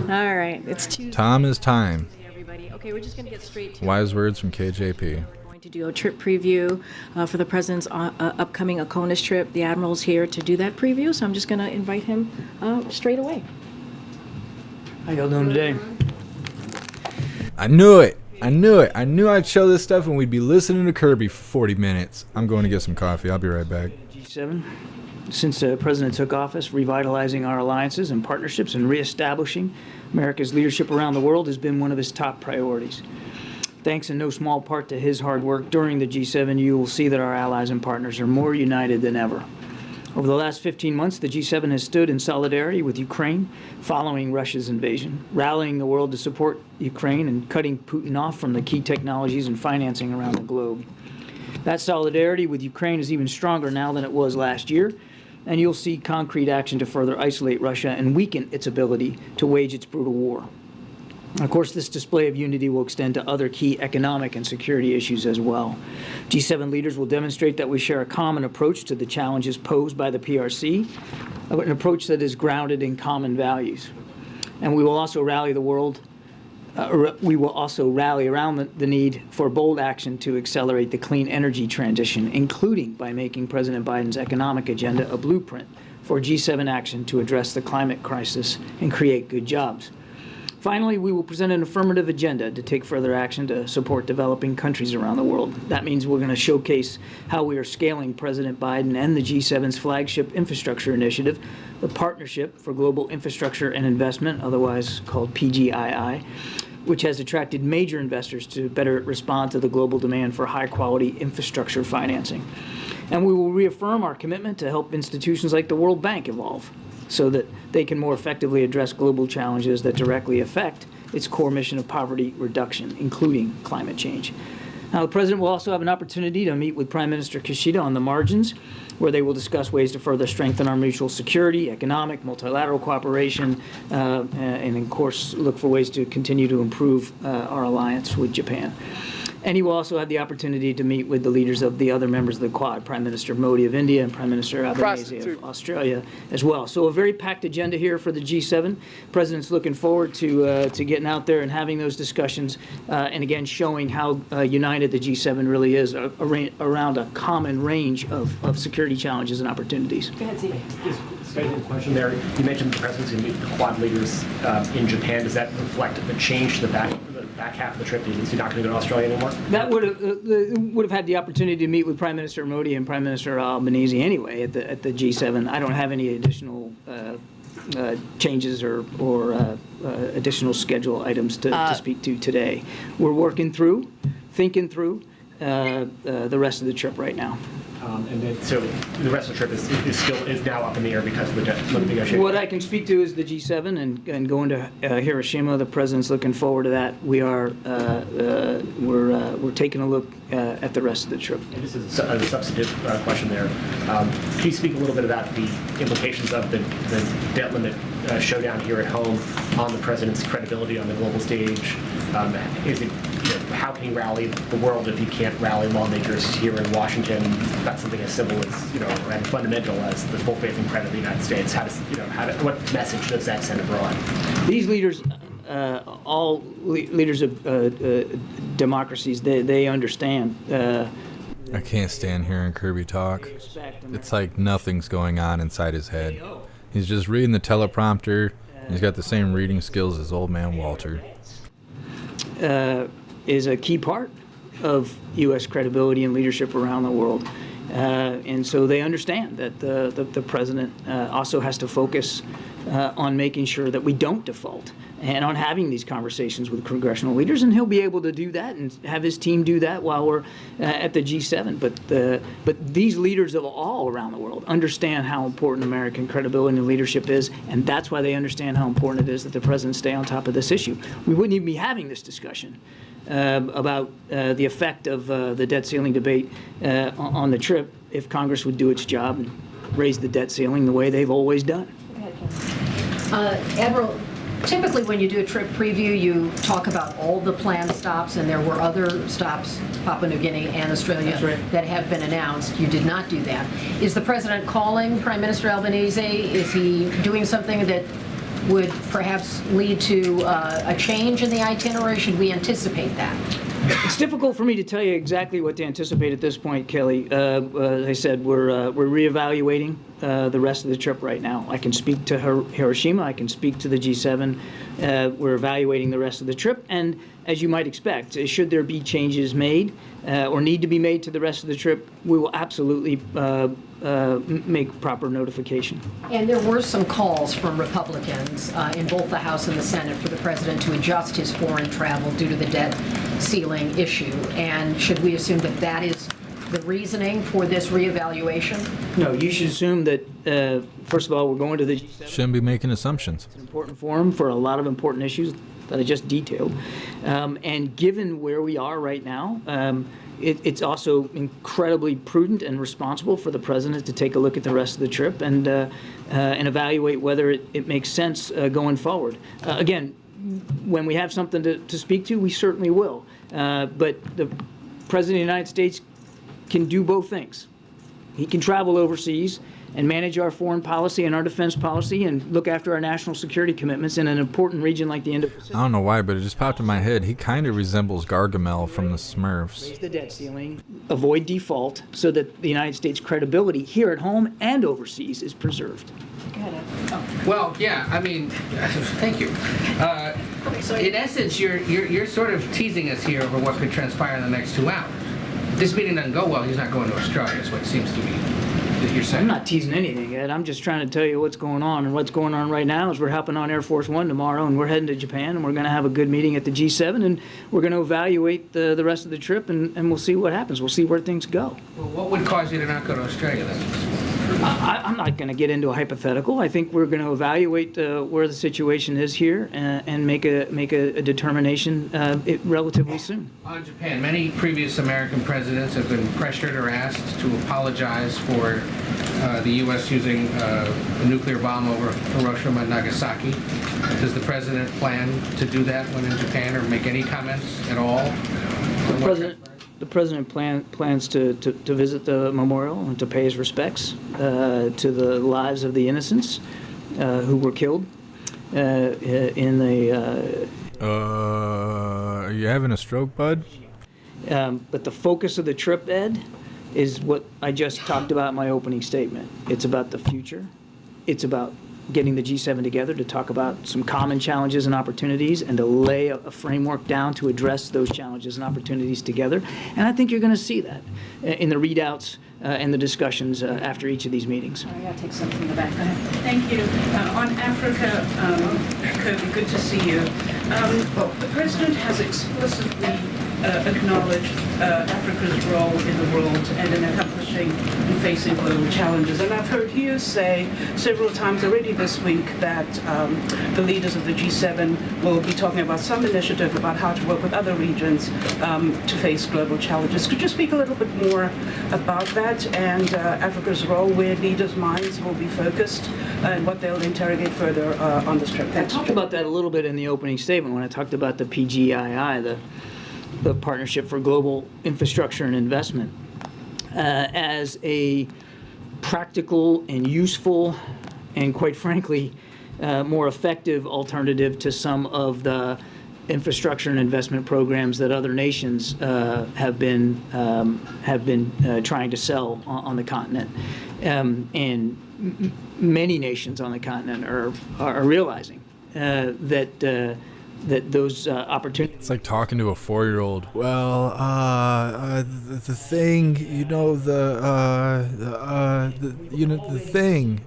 All right, it's Tuesday. Tom is time. Everybody. Okay, we're just going to get straight to... Wise words from KJP. We're going to do a trip preview for the President's upcoming ACONUS trip. The Admiral's here to do that preview, so I'm just going to invite him straight away. How y'all doing today? I knew it. I knew it. I knew I'd show this stuff and we'd be listening to Kirby for 40 minutes. I'm going to get some coffee. I'll be right back. G7. Since the President took office, revitalizing our alliances and partnerships and reestablishing America's leadership around the world has been one of his top priorities. Thanks in no small part to his hard work during the G7, you will see that our allies and partners are more united than ever. Over the last 15 months, the G7 has stood in solidarity with Ukraine following Russia's invasion, rallying the world to support Ukraine and cutting Putin off from the key technologies and financing around the globe. That solidarity with Ukraine is even stronger now than it was last year, and you'll see concrete action to further isolate Russia and weaken its ability to wage its brutal war. And of course, this display of unity will extend to other key economic and security issues as well. G7 leaders will demonstrate that we share a common approach to the challenges posed by the PRC, an approach that is grounded in common values. And we will also rally the world. We will also rally around the need for bold action to accelerate the clean energy transition, including by making President Biden's economic agenda a blueprint for G7 action to address the climate crisis and create good jobs. Finally, we will present an affirmative agenda to take further action to support developing countries around the world. That means we're going to showcase how we are scaling President Biden and the G7's flagship infrastructure initiative, the Partnership for Global Infrastructure and Investment, otherwise called PGII, which has attracted major investors to better respond to the global demand for high-quality infrastructure financing. And we will reaffirm our commitment to help institutions like the World Bank evolve, so that they can more effectively address global challenges that directly affect its core mission of poverty reduction, including climate change. Now, the President will also have an opportunity to meet with Prime Minister Kishida on the margins, where they will discuss ways to further strengthen our mutual security, economic, multilateral cooperation, and of course, look for ways to continue to improve our alliance with Japan. And he will also have the opportunity to meet with the leaders of the other members of the Quad, Prime Minister Modi of India and Prime Minister Albanese of Australia as well. So a very packed agenda here for the G7. President's looking forward to getting out there and having those discussions, and again showing how united the G7 really is around a common range of security challenges and opportunities. Go ahead, Steve. Just question there. You mentioned the President's going to meet the Quad leaders in Japan. Does that reflect the change to the back half of the trip? Is he not going to go to Australia anymore? That would have had the opportunity to meet with Prime Minister Modi and Prime Minister Albanese anyway at the G7. I don't have any additional changes or additional schedule items to speak to today. We're working through, thinking through the rest of the trip right now. And then, so the rest of the trip is now up in the air because of the negotiations. What I can speak to is the G7 and going to Hiroshima. The President's looking forward to that. We are we're taking a look at the rest of the trip. And this is a substantive question there. Can you speak a little bit about the implications of the debt limit showdown here at home on the President's credibility on the global stage? Is it, how can he rally the world if he can't rally lawmakers here in Washington? That's something as simple as, and fundamental as the full faith and credit of the United States. What message does that send abroad? These leaders, all leaders of democracies, they understand. I can't stand hearing Kirby talk. It's like nothing's going on inside his head. He's just reading the teleprompter. He's got the same reading skills as old man Walter. Is a key part of U.S. credibility and leadership around the world. And so they understand that the President also has to focus on making sure that we don't default and on having these conversations with congressional leaders, and he'll be able to do that and have his team do that while we're at the G7. But these leaders of all around the world understand how important American credibility and leadership is, and that's why they understand how important it is that the President stay on top of this issue. We wouldn't even be having this discussion about the effect of the debt ceiling debate on the trip if Congress would do its job and raise the debt ceiling the way they've always done. Admiral, typically when you do a trip preview, you talk about all the planned stops, and there were other stops, Papua New Guinea and Australia, that have been announced. You did not do that. Is the President calling Prime Minister Albanese? Is he doing something that would perhaps lead to a change in the itinerary? Should we anticipate that? It's difficult for me to tell you exactly what to anticipate at this point, Kelly. As I said, we're reevaluating the rest of the trip right now. I can speak to Hiroshima. I can speak to the G7. We're evaluating the rest of the trip. And as you might expect, should there be changes made or need to be made to the rest of the trip, we will absolutely make proper notification. And there were some calls from Republicans in both the House and the Senate for the President to adjust his foreign travel due to the debt ceiling issue. And should we assume that that is the reasoning for this reevaluation? No, you should assume that, first of all, we're going to the G7. Shouldn't be making assumptions. It's an important forum for a lot of important issues that I just detailed. And given where we are right now, it's also incredibly prudent and responsible for the President to take a look at the rest of the trip and evaluate whether it makes sense going forward. Again, when we have something to speak to, we certainly will. But the President of the United States can do both things. He can travel overseas and manage our foreign policy and our defense policy and look after our national security commitments in an important region like the Indo-Pacific. I don't know why, but it just popped in my head. He kind of resembles Gargamel from the Smurfs. Raise the debt ceiling, avoid default, so that the United States' credibility here at home and overseas is preserved. Go ahead, Well, yeah, I mean, thank you. In essence, you're sort of teasing us here over what could transpire in the next 2 hours. If this meeting doesn't go well, he's not going to Australia, is what it seems to be that you're saying. I'm not teasing anything, Ed. I'm just trying to tell you what's going on. And what's going on right now is we're helping on Air Force One tomorrow, and we're heading to Japan, and we're going to have a good meeting at the G7, and we're going to evaluate the rest of the trip, and we'll see what happens. We'll see where things go. Well, what would cause you to not go to Australia then? I'm not going to get into a hypothetical. I think we're going to evaluate where the situation is here and make a determination relatively soon. On Japan, many previous American presidents have been pressured or asked to apologize for the U.S. using a nuclear bomb over Hiroshima and Nagasaki. Does the president plan to do that when in Japan, or make any comments at all? The president plans to visit the memorial and to pay his respects to the lives of the innocents who were killed in the. Are you having a stroke, bud? But the focus of the trip, Ed, is what I just talked about in my opening statement. It's about the future. It's about getting the G7 together to talk about some common challenges and opportunities and to lay a framework down to address those challenges and opportunities together. And I think you're going to see that in the readouts and the discussions after each of these meetings. I got to take something in the back. Go ahead. Thank you. On Africa, Kirby, good to see you. The president has explicitly acknowledged Africa's role in the world and in accomplishing and facing global challenges. And I've heard you say several times already this week that the leaders of the G7 will be talking about some initiative about how to work with other regions to face global challenges. Could you speak a little bit more about that and Africa's role, where leaders' minds will be focused and what they'll interrogate further on this trip? Thanks. I talked about that a little bit in the opening statement when I talked about the PGII, the Partnership for Global Infrastructure and Investment, as a practical and useful and, quite frankly, more effective alternative to some of the infrastructure and investment programs that other nations have been trying to sell on the continent. And many nations on the continent are realizing that those opportunities. It's like talking to a 4-year-old. Well, the thing, the thing,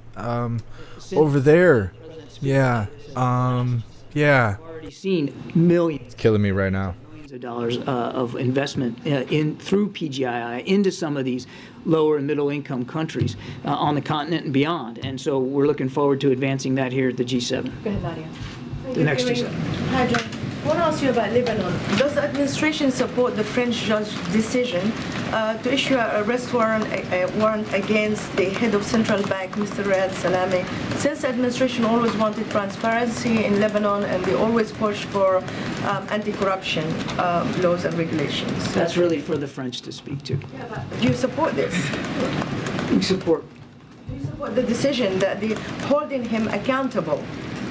over there. Yeah. Yeah. Already seen millions. It's killing me right now. Millions of dollars of investment through PGII into some of these lower and middle income countries on the continent and beyond. And so we're looking forward to advancing that here at the G7. Go ahead, Nadia. The next G7. Hi, John. I want to ask you about Lebanon. Does the administration support the French judge's decision to issue an arrest warrant against the head of central bank, Mr. Riyad Salameh? Since the administration always wanted transparency in Lebanon and they always pushed for anti-corruption laws and regulations. That's really for the French to speak to. Yeah, but do you support this? We support. Do you support the decision that they're holding him accountable?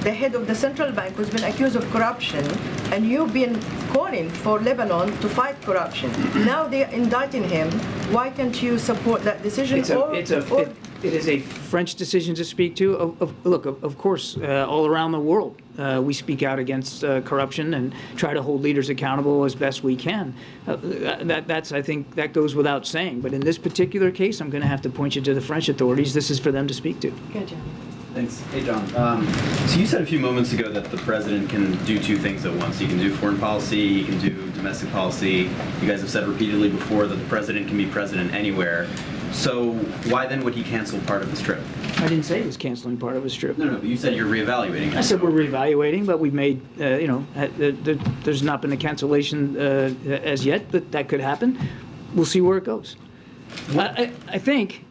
The head of the central bank who's been accused of corruption, and you've been calling for Lebanon to fight corruption. Now they're indicting him. Why can't you support that decision? It is a French decision to speak to. Look, of course, all around the world, we speak out against corruption and try to hold leaders accountable as best we can. I think that goes without saying. But in this particular case, I'm going to have to point you to the French authorities. This is for them to speak to. Good job. Thanks. Hey, John. So you said a few moments ago that the president can do two things at once. He can do foreign policy, he can do domestic policy. You guys have said repeatedly before that the president can be president anywhere. So why then would he cancel part of his trip? I didn't say he was canceling part of his trip. No, but you said you're reevaluating. I said we're reevaluating, but we've made, there's not been a cancellation as yet, but that could happen. We'll see where it goes. I think,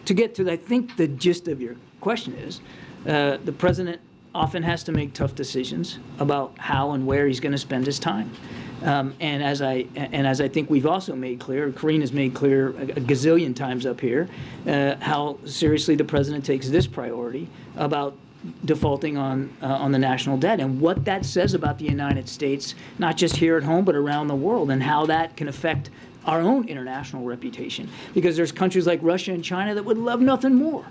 to get to, the gist of your question is, the president often has to make tough decisions about how and where he's going to spend his time. And as I think we've also made clear, Karine has made clear a gazillion times up here, how seriously the president takes this priority about defaulting on the national debt and what that says about the United States, not just here at home, but around the world, and how that can affect our own international reputation. Because there's countries like Russia and China that would love nothing more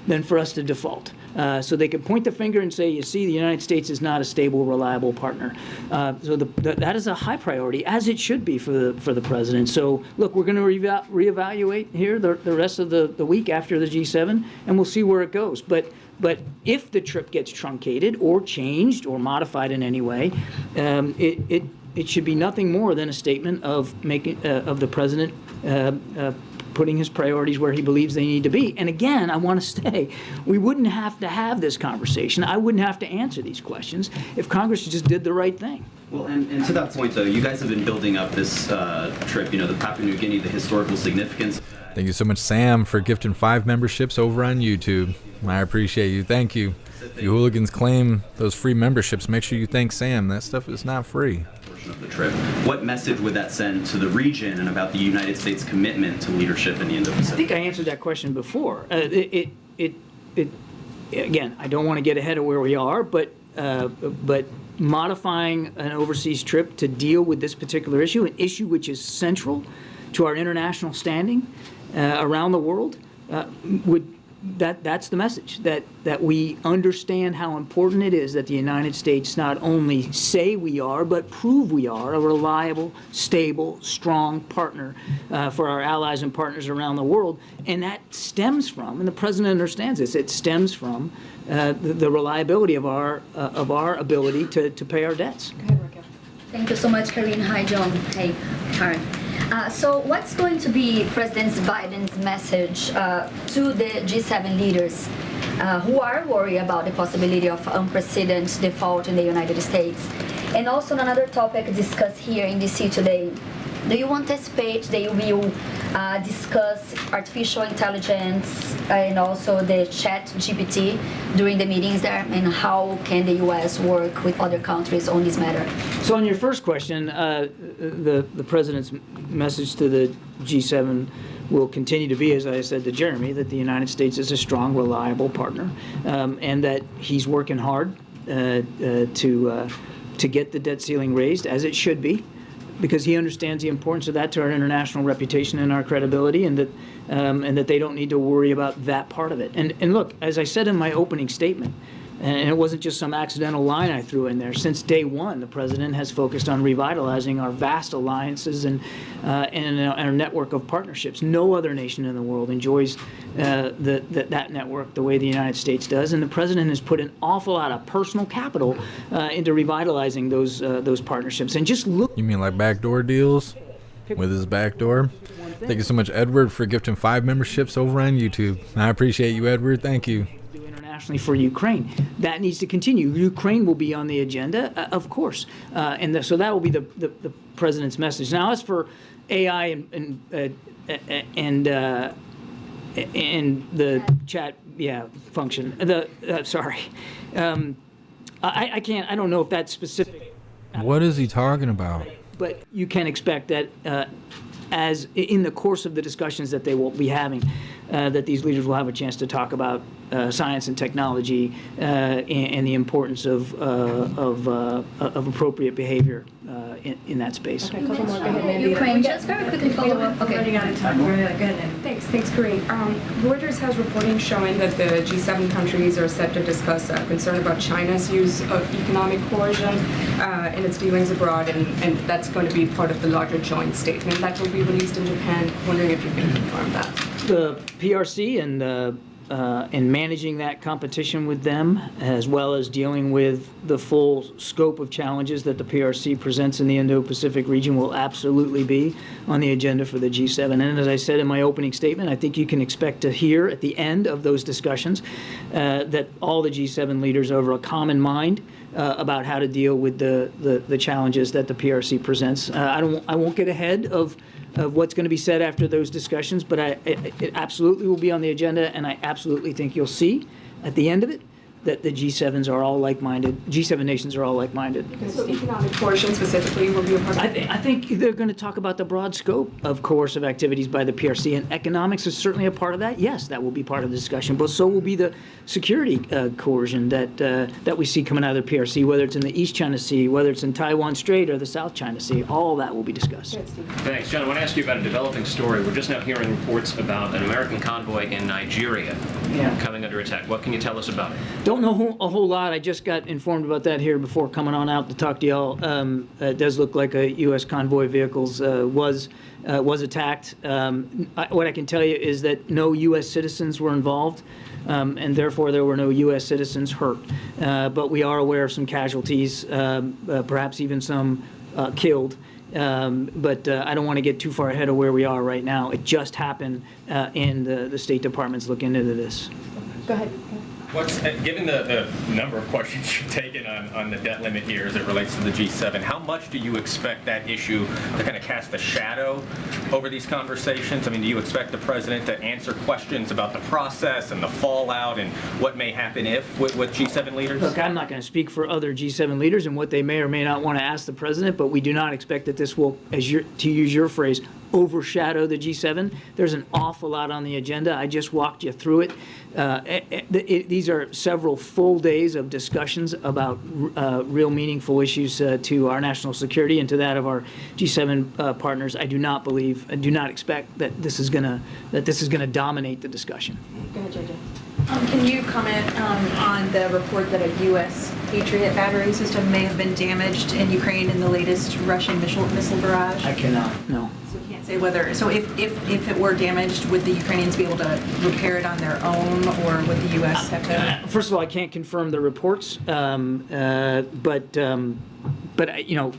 than for us to default. So they can point the finger and say, you see, the United States is not a stable, reliable partner. So that is a high priority, as it should be for the president. So look, we're going to reevaluate here the rest of the week after the G7, and we'll see where it goes. But if the trip gets truncated or changed or modified in any way, it should be nothing more than a statement of the president putting his priorities where he believes they need to be. And again, I want to say, we wouldn't have to have this conversation. I wouldn't have to answer these questions if Congress just did the right thing. Well, and to that point, though, you guys have been building up this trip, the Papua New Guinea, the historical significance. Thank you so much, Sam, for gifting 5 memberships over on YouTube. I appreciate you. Thank you. If you hooligans claim those free memberships, make sure you thank Sam. That stuff is not free. Of the trip. What message would that send to the region and about the United States' commitment to leadership in the Indo-Pacific? I think I answered that question before. Again, I don't want to get ahead of where we are, but modifying an overseas trip to deal with this particular issue, an issue which is central to our international standing around the world, that's the message, that we understand how important it is that the United States not only say we are, but prove we are a reliable, stable, strong partner for our allies and partners around the world. And that stems from, and the President understands this, it stems from the reliability of our ability to pay our debts. Go ahead, Raquel. Thank you so much, Karine. Hi, John. Hey, Karen. So what's going to be President Biden's message to the G7 leaders who are worried about the possibility of unprecedented default in the United States? And also another topic discussed here in DC today, do you anticipate they will discuss artificial intelligence and also the ChatGPT during the meetings there? And how can the U.S. work with other countries on this matter? So on your first question, the President's message to the G7 will continue to be, as I said to Jeremy, that the United States is a strong, reliable partner, and that he's working hard to get the debt ceiling raised, as it should be, because he understands the importance of that to our international reputation and our credibility, and that they don't need to worry about that part of it. And look, as I said in my opening statement, and it wasn't just some accidental line I threw in there. Since day one, the President has focused on revitalizing our vast alliances and our network of partnerships. No other nation in the world enjoys that network the way the United States does, and the President has put an awful lot of personal capital into revitalizing those partnerships. And just look. You mean like backdoor deals with his backdoor? Thank you so much, Edward, for gifting 5 memberships over on YouTube. I appreciate you, Edward. Thank you. For Ukraine. That needs to continue. Ukraine will be on the agenda, of course. So that will be the President's message. Now, as for AI and the chat function, I can't, I don't know if that's specific. What is he talking about? But you can expect that as in the course of the discussions that they will be having, that these leaders will have a chance to talk about science and technology and the importance of appropriate behavior in that space. Okay, couple more. Go ahead, Ukraine, just very quickly follow up. Okay. Running out of time. Go ahead. Thanks, Karine. Reuters has reporting showing that the G7 countries are set to discuss concern about China's use of economic coercion in its dealings abroad, and that's going to be part of the larger joint statement that will be released in Japan. Wondering if you can confirm that. The PRC and managing that competition with them, as well as dealing with the full scope of challenges that the PRC presents in the Indo-Pacific region, will absolutely be on the agenda for the G7. And as I said in my opening statement, I think you can expect to hear at the end of those discussions that all the G7 leaders are of a common mind about how to deal with the challenges that the PRC presents. I won't get ahead of what's going to be said after those discussions, but it absolutely will be on the agenda, and I absolutely think you'll see at the end of it that the G7s are all like-minded. G7 nations are all like-minded. So economic coercion specifically will be a part of it? I think they're going to talk about the broad scope of coercive activities by the PRC, and economics is certainly a part of that. Yes, that will be part of the discussion, but so will be the security coercion that we see coming out of the PRC, whether it's in the East China Sea, whether it's in Taiwan Strait or the South China Sea. All that will be discussed. Thanks. John, I want to ask you about a developing story. We're just now hearing reports about an American convoy in Nigeria coming under attack. What can you tell us about it? Don't know a whole lot. I just got informed about that here before coming on out to talk to y'all. It does look like a U.S. convoy vehicles was attacked. What I can tell you is that no U.S. citizens were involved, and therefore there were no U.S. citizens hurt. But we are aware of some casualties, perhaps even some killed But I don't want to get too far ahead of where we are right now. It just happened, and the State Department's looking into this. Go ahead. Given the number of questions you've taken on the debt limit here as it relates to the G7, how much do you expect that issue to kind of cast a shadow over these conversations? I mean, do you expect the president to answer questions about the process and the fallout and what may happen if with G7 leaders? Look, I'm not going to speak for other G7 leaders and what they may or may not want to ask the president, but we do not expect that this will, to use your phrase, overshadow the G7. There's an awful lot on the agenda. I just walked you through it. These are several full days of discussions about real meaningful issues to our national security and to that of our G7 partners. I do not expect that this is going to dominate the discussion. Go ahead, JJ. Can you comment on the report that a U.S. Patriot battery system may have been damaged in Ukraine in the latest Russian missile barrage? I cannot, no. So you can't say whether, so if it were damaged, would the Ukrainians be able to repair it on their own, or would the U.S. have to? First of all, I can't confirm the reports, but you know,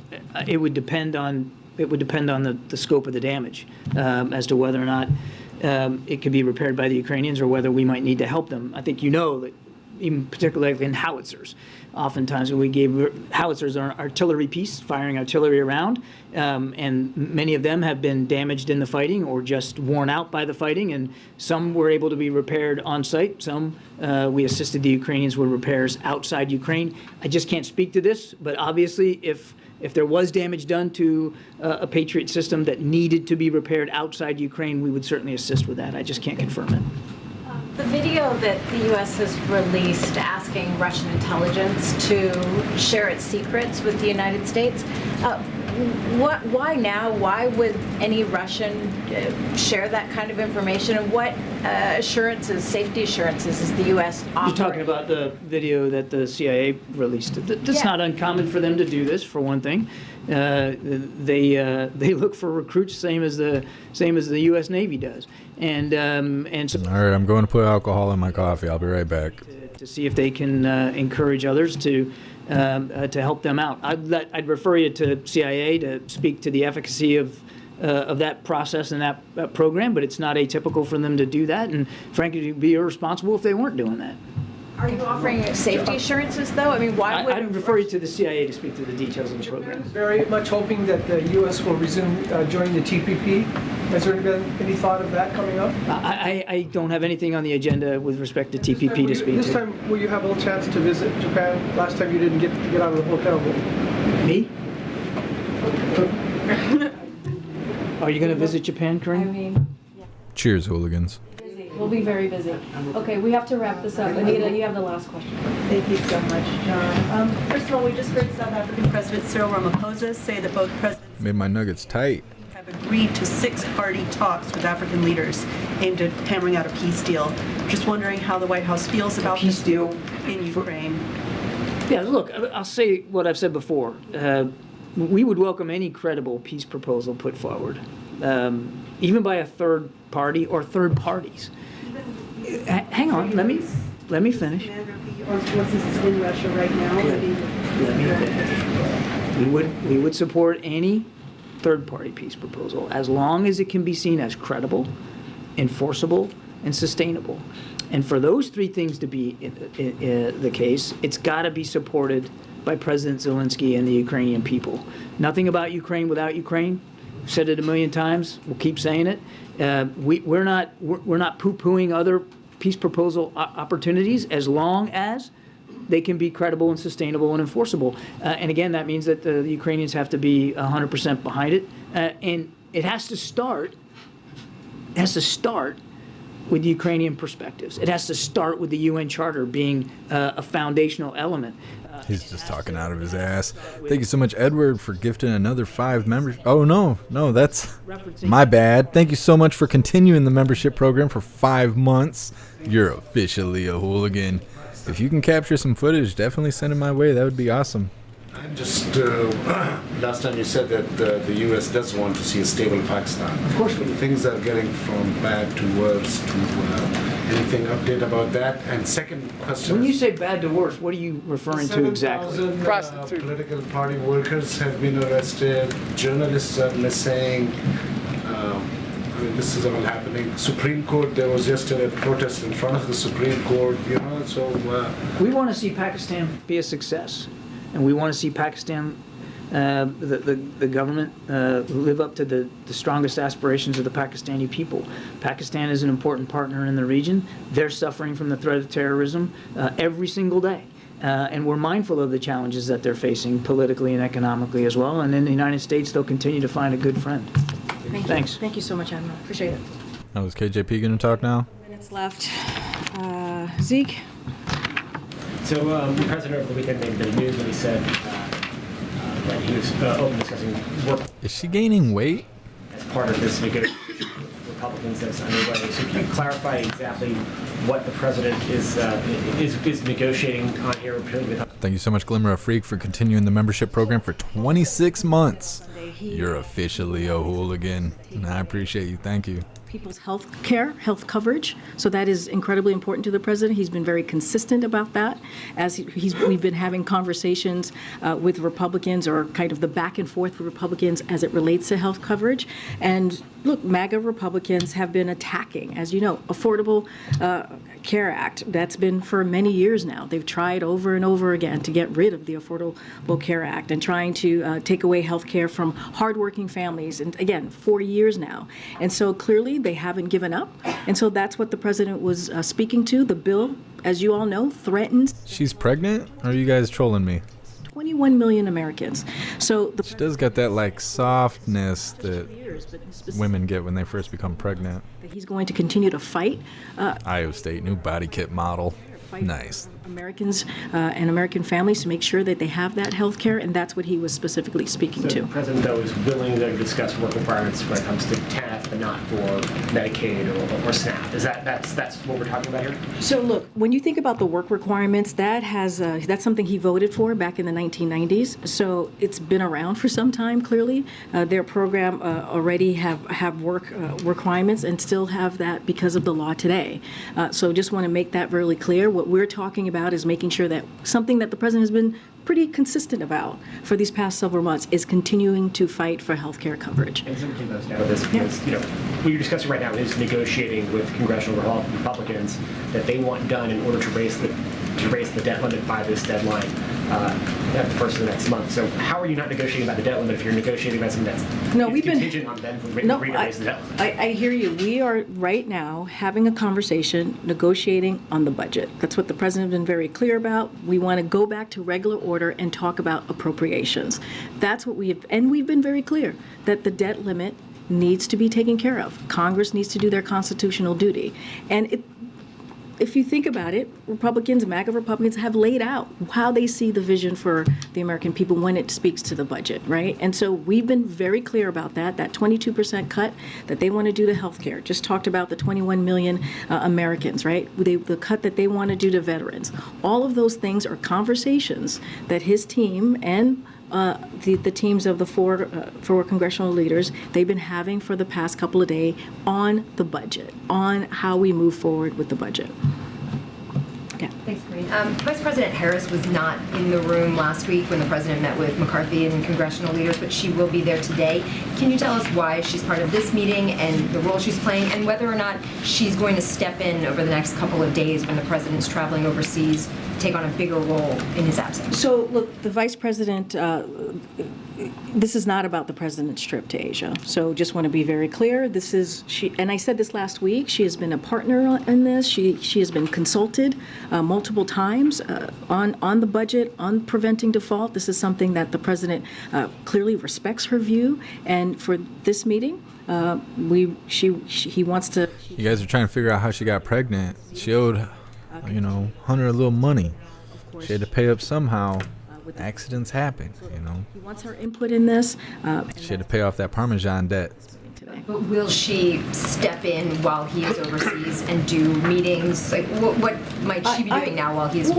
it would depend on the scope of the damage as to whether or not it could be repaired by the Ukrainians or whether we might need to help them. I think you know that even particularly in howitzers, oftentimes when we gave howitzers an artillery piece, firing artillery around, and many of them have been damaged in the fighting or just worn out by the fighting, and some were able to be repaired on site. Some we assisted the Ukrainians with repairs outside Ukraine. I just can't speak to this, but obviously if there was damage done to a Patriot system that needed to be repaired outside Ukraine, we would certainly assist with that. I just can't confirm it. The video that the U.S. has released asking Russian intelligence to share its secrets with the United States, why now? Why would any Russian share that kind of information? And what assurances, safety assurances, is the U.S. offering? You're talking about the video that the CIA released. It's not uncommon for them to do this, for one thing. They look for recruits, same as the U.S. Navy does, and so. All right, I'm going to put alcohol in my coffee. I'll be right back. To see if they can encourage others to help them out. I'd refer you to CIA to speak to the efficacy of that process and that program, but it's not atypical for them to do that, and frankly, it would be irresponsible if they weren't doing that. Are you offering safety assurances, though? I mean, why would... I'd refer you to the CIA to speak to the details of the program. Very much hoping that the U.S. will resume joining the TPP. Has there been any thought of that coming up? I don't have anything on the agenda with respect to TPP to speak to. This time, will you have a little chance to visit Japan? Last time you didn't get to get out of the hotel room. Me? Are you going to visit Japan, Karine? I mean, yeah. Cheers, hooligans. We'll be very busy. Okay, we have to wrap this up. Anita, you have the last question. Thank you so much, John. First of all, we just heard South African President Cyril Ramaphosa say that both presidents Made my nuggets tight. have agreed to 6-party talks with African leaders aimed at hammering out a peace deal. Just wondering how the White House feels about peace deal in Ukraine. Yeah, look, I'll say what I've said before. We would welcome any credible peace proposal put forward, even by a third party or third parties. Hang on, let me finish. Or forces in Russia right now. Let me finish. We would support any third-party peace proposal as long as it can be seen as credible, enforceable, and sustainable. And for those three things to be the case, it's got to be supported by President Zelensky and the Ukrainian people. Nothing about Ukraine without Ukraine. I've said it a million times. We'll keep saying it. We're not poo-pooing other peace proposal opportunities as long as they can be credible and sustainable and enforceable. And again, that means that the Ukrainians have to be 100% behind it. And it has to start with Ukrainian perspectives. It has to start with the UN Charter being a foundational element. He's just talking out of his ass. Thank you so much, Edward, for gifting another 5 members. Oh, no, that's my bad. Thank you so much for continuing the membership program for 5 months. You're officially a hooligan. If you can capture some footage, definitely send it my way. That would be awesome. I'm just, last time you said that the U.S. does want to see a stable Pakistan. Of course. Things are getting from bad to worse to Anything update about that? And second question. When you say bad to worse, what are you referring to exactly? 7,000 political party workers have been arrested. Journalists are missing. I mean, this is all happening. Supreme Court, there was yesterday a protest in front of the Supreme Court, you know, so... We want to see Pakistan be a success, and we want to see Pakistan, the government, live up to the strongest aspirations of the Pakistani people. Pakistan is an important partner in the region. They're suffering from the threat of terrorism every single day. And we're mindful of the challenges that they're facing politically and economically as well. And in the United States, they'll continue to find a good friend. Thanks. Thank you so much, Admiral. Appreciate it. Oh, is KJP going to talk now? Minutes left. Zeke? So the president over the weekend made the news when he said that he was open discussing work. Is she gaining weight? As part of this negotiation with Republicans that's underway. So can you clarify exactly what the president is negotiating on here? Thank you so much, Glimmer of Freak, for continuing the membership program for 26 months. You're officially a hooligan, and I appreciate you. Thank you. People's health care, health coverage. So that is incredibly important to the president. He's been very consistent about that. As we've been having conversations with Republicans, or kind of the back and forth with Republicans as it relates to health coverage. And look, MAGA Republicans have been attacking, as you know, Affordable Care Act. That's been for many years now. They've tried over and over again to get rid of the Affordable Care Act and trying to take away health care from hardworking families. And again, 4 years now. And so clearly they haven't given up. And so that's what the president was speaking to. The bill, as you all know, threatens. She's pregnant? Or are you guys trolling me? 21 million Americans. So she does got that like softness that women get when they first become pregnant. He's going to continue to fight. Iowa State, new body kit model. Nice. Americans and American families to make sure that they have that health care, and that's what he was specifically speaking to. The president, though, is willing to discuss work requirements when it comes to TANF, but not for Medicaid or SNAP. Is that's what we're talking about here? So look, when you think about the work requirements, that's something he voted for back in the 1990s. So it's been around for some time. Clearly, their program already have work requirements and still have that because of the law today. So just want to make that really clear. What we're talking about is making sure that something that the president has been pretty consistent about for these past several months is continuing to fight for health care coverage. And something goes down to this because, you know, what you're discussing right now is negotiating with congressional Republicans that they want done in order to raise the debt limit by this deadline at the first of the next month. So how are you not negotiating about the debt limit if you're negotiating about something that's contingent on them agreeing to raise the debt limit? I hear you. We are right now having a conversation, negotiating on the budget. That's what the president has been very clear about. We want to go back to regular order and talk about appropriations. That's what we've been very clear that the debt limit needs to be taken care of. Congress needs to do their constitutional duty. And if you think about it, MAGA Republicans have laid out how they see the vision for the American people when it speaks to the budget, right? And so we've been very clear about that 22% cut that they want to do to health care. Just talked about the 21 million Americans, right? The cut that they want to do to veterans. All of those things are conversations that his team and the teams of the four congressional leaders, they've been having for the past couple of days on the budget, on how we move forward with the budget. Okay. Thanks, Karine. Vice President Harris was not in the room last week when the president met with McCarthy and congressional leaders, but she will be there today. Can you tell us why she's part of this meeting and the role she's playing, and whether or not she's going to step in over the next couple of days when the president's traveling overseas, take on a bigger role in his absence? So, look, the vice president, this is not about the president's trip to Asia. So just want to be very clear. This is, and I said this last week, she has been a partner in this. She has been consulted multiple times on the budget, on preventing default. This is something that the president clearly respects her view. And for this meeting, he wants to. You guys are trying to figure out how she got pregnant. She owed, Hunter a little money. She had to pay up somehow. Accidents happen, He wants her input in this. She had to pay off that Parmesan debt. But will she step in while he is overseas and do meetings? Like, what might she be doing now while he's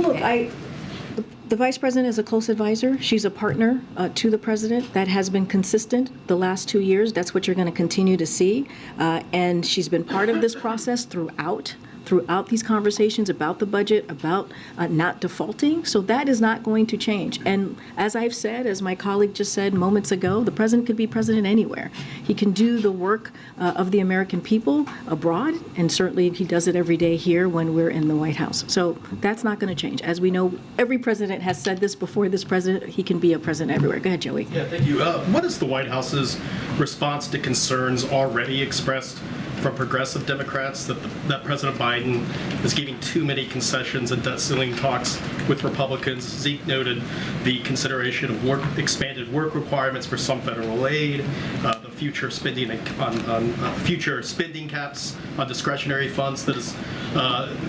the vice president is a close advisor. She's a partner to the president. That has been consistent the last 2 years. That's what you're going to continue to see. And she's been part of this process throughout throughout these conversations about the budget, about not defaulting. So that is not going to change. And as I've said, as my colleague just said moments ago, the president could be president anywhere. He can do the work of the American people abroad, and certainly he does it every day here when we're in the White House. So that's not going to change. As we know, every president has said this before this president, he can be a president everywhere. Go ahead, Joey. Yeah, thank you. What is the White House's response to concerns already expressed from progressive Democrats that President Biden is giving too many concessions and debt ceiling talks with Republicans? Zeke noted the consideration of expanded work requirements for some federal aid, the future spending on future spending caps on discretionary funds that has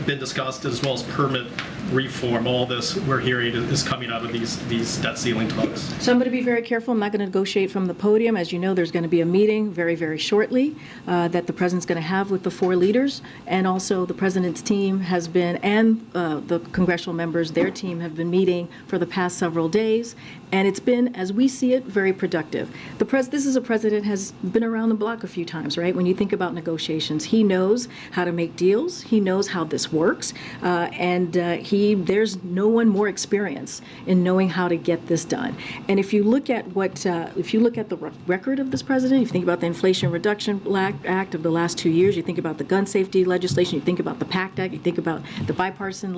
been discussed, as well as permit reform. All this we're hearing is coming out of these debt ceiling talks. So I'm going to be very careful. I'm not going to negotiate from the podium. As you know, there's going to be a meeting very, very shortly that the president's going to have with the 4 leaders, and also the president's team has been, and the congressional members, their team have been meeting for the past several days, and it's been, as we see it, very productive. This is a president has been around the block a few times, right? When you think about negotiations, he knows how to make deals. He knows how this works, and there's no one more experienced in knowing how to get this done. And if you look at the record of this president, if you think about the Inflation Reduction Act of the last 2 years, you think about the gun safety legislation, you think about the PACT Act, you think about the bipartisan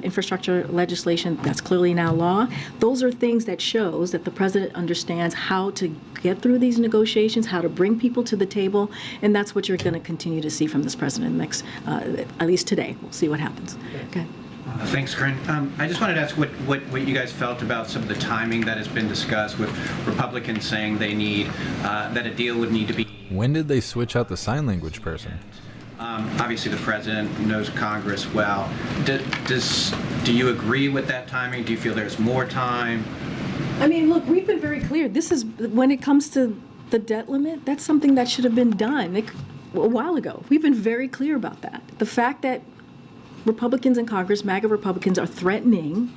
infrastructure legislation that's clearly now law. Those are things that shows that the president understands how to get through these negotiations, how to bring people to the table, and that's what you're going to continue to see from this president next, at least today. We'll see what happens. Okay. Thanks, Karine. I just wanted to ask what you guys felt about some of the timing that has been discussed, with Republicans saying they need that a deal would need to be. When did they switch out the sign language person? Obviously, the president knows Congress well. Do you agree with that timing? Do you feel there's more time? I mean, look, we've been very clear. This is, when it comes to the debt limit, that's something that should have been done a while ago. We've been very clear about that. The fact that Republicans in Congress, MAGA Republicans, are threatening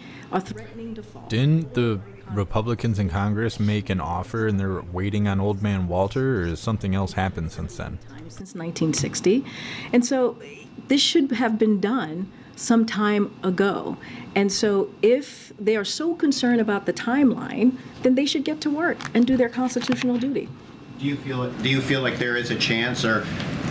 default. Didn't the Republicans in Congress make an offer and they're waiting on old man Walter, or has something else happened since then? Since 1960. And so this should have been done some time ago. And so if they are so concerned about the timeline, then they should get to work and do their constitutional duty. Do you feel like there is a chance, or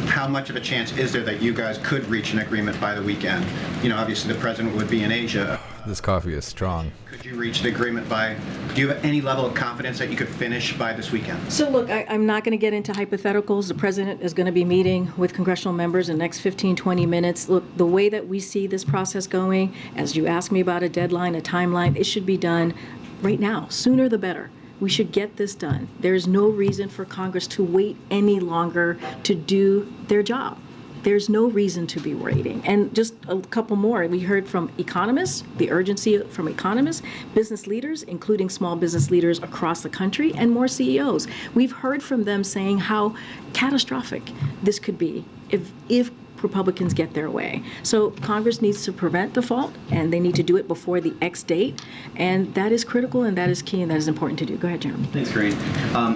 how much of a chance is there that you guys could reach an agreement by the weekend? You know, obviously the president would be in Asia. This coffee is strong. Could you reach the agreement do you have any level of confidence that you could finish by this weekend? So look, I'm not going to get into hypotheticals. The president is going to be meeting with congressional members in the next 15, 20 minutes. Look, the way that we see this process going, as you asked me about a deadline, a timeline, it should be done right now. Sooner the better. We should get this done. There's no reason for Congress to wait any longer to do their job. There's no reason to be waiting. And just a couple more. We heard from economists, the urgency from economists, business leaders, including small business leaders across the country, and more CEOs. We've heard from them saying how catastrophic this could be if Republicans get their way. So Congress needs to prevent default, and they need to do it before the X date, and that is critical, and that is key, and that is important to do. Go ahead, Jeremy. Thanks, Karine.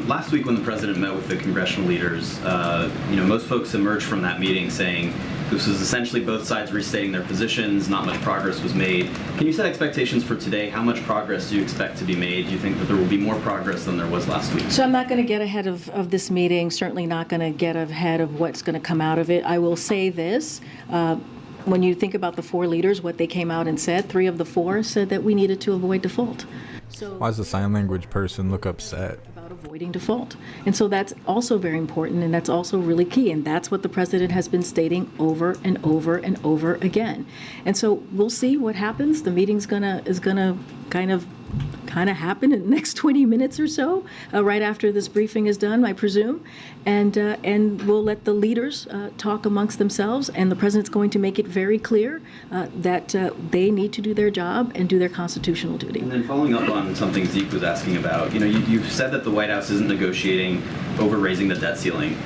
Last week when the president met with the congressional leaders, most folks emerged from that meeting saying this was essentially both sides restating their positions, not much progress was made. Can you set expectations for today? How much progress do you expect to be made? Do you think that there will be more progress than there was last week? So I'm not going to get ahead of this meeting, certainly not going to get ahead of what's going to come out of it. I will say this. When you think about the 4 leaders, what they came out and said, 3 of the 4 said that we needed to avoid default. So why does the sign language person look upset? About avoiding default. And so that's also very important, and that's also really key, and that's what the president has been stating over and over and over again. And so we'll see what happens. The meeting's is gonna kind of happen in the next 20 minutes or so, right after this briefing is done, I presume, and we'll let the leaders talk amongst themselves, and the president's going to make it very clear that they need to do their job and do their constitutional duty. And then following up on something Zeke was asking about, you've said that the White House isn't negotiating over raising the debt ceiling,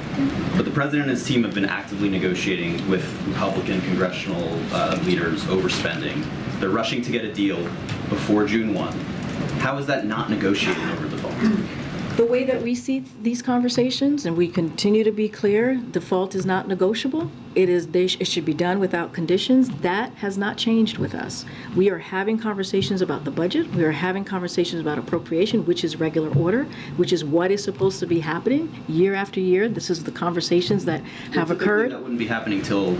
but the president and his team have been actively negotiating with Republican congressional leaders over spending. They're rushing to get a deal before June 1. How is that not negotiating over default? The way that we see these conversations, and we continue to be clear, default is not negotiable. It should be done without conditions. That has not changed with us. We are having conversations about the budget. We are having conversations about appropriation, which is regular order, which is what is supposed to be happening year after year. This is the conversations that have occurred. That wouldn't be happening till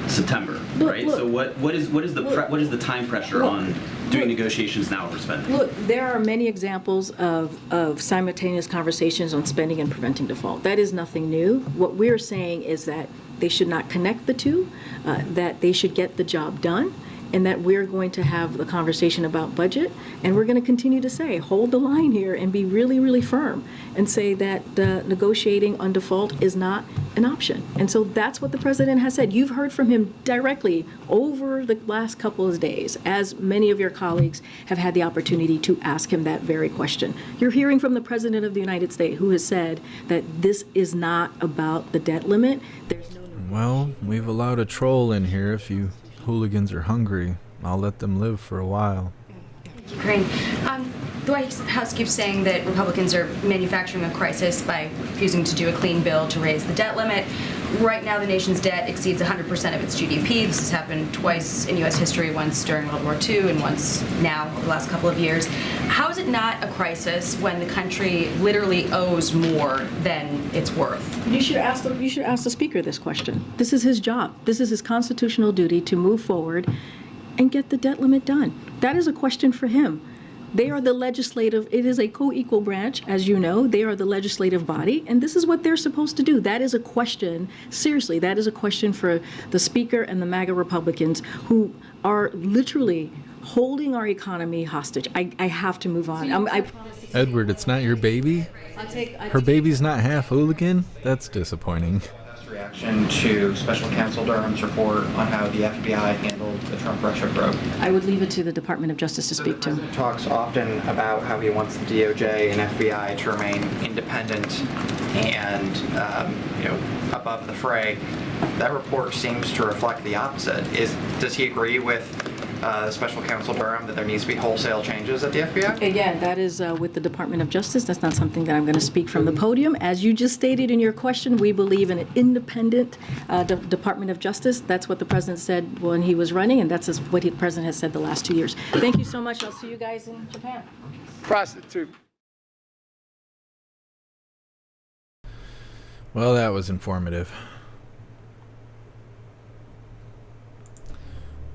September, right? So what is the time pressure on doing negotiations now over spending? Look, there are many examples of simultaneous conversations on spending and preventing default. That is nothing new. What we're saying is that they should not connect the two, that they should get the job done, and that we're going to have the conversation about budget, and we're going to continue to say, hold the line here and be really, really firm, and say that negotiating on default is not an option. And so that's what the president has said. You've heard from him directly over the last couple of days, as many of your colleagues have had the opportunity to ask him that very question. You're hearing from the president of the United States, who has said that this is not about the debt limit. There's no. Well, we've allowed a troll in here. If you hooligans are hungry, I'll let them live for a while. Thank you, Karine. The White House keeps saying that Republicans are manufacturing a crisis by refusing to do a clean bill to raise the debt limit. Right now, the nation's debt exceeds 100% of its GDP. This has happened twice in U.S. history, once during World War II and once now over the last couple of years. How is it not a crisis when the country literally owes more than it's worth? You should ask the Speaker this question. This is his job. This is his constitutional duty to move forward and get the debt limit done. That is a question for him. They are the legislative, it is a co-equal branch, as you know. They are the legislative body, and this is what they're supposed to do. That is a question, seriously, that is a question for the Speaker and the MAGA Republicans who are literally holding our economy hostage. I have to move on. Edward, it's not your baby? Her baby's not half hooligan? That's disappointing. Reaction to Special Counsel Durham's report on how the FBI handled the Trump-Russia probe. I would leave it to the Department of Justice to speak to. The president talks often about how he wants the DOJ and FBI to remain independent and above the fray. That report seems to reflect the opposite. Does he agree with Special Counsel Durham that there needs to be wholesale changes at the FBI? Again, that is with the Department of Justice. That's not something that I'm going to speak from the podium. As you just stated in your question, we believe in an independent Department of Justice. That's what the president said when he was running, and that's what the president has said the last 2 years. Thank you so much. I'll see you guys in Japan. Prostitute. Well, that was informative.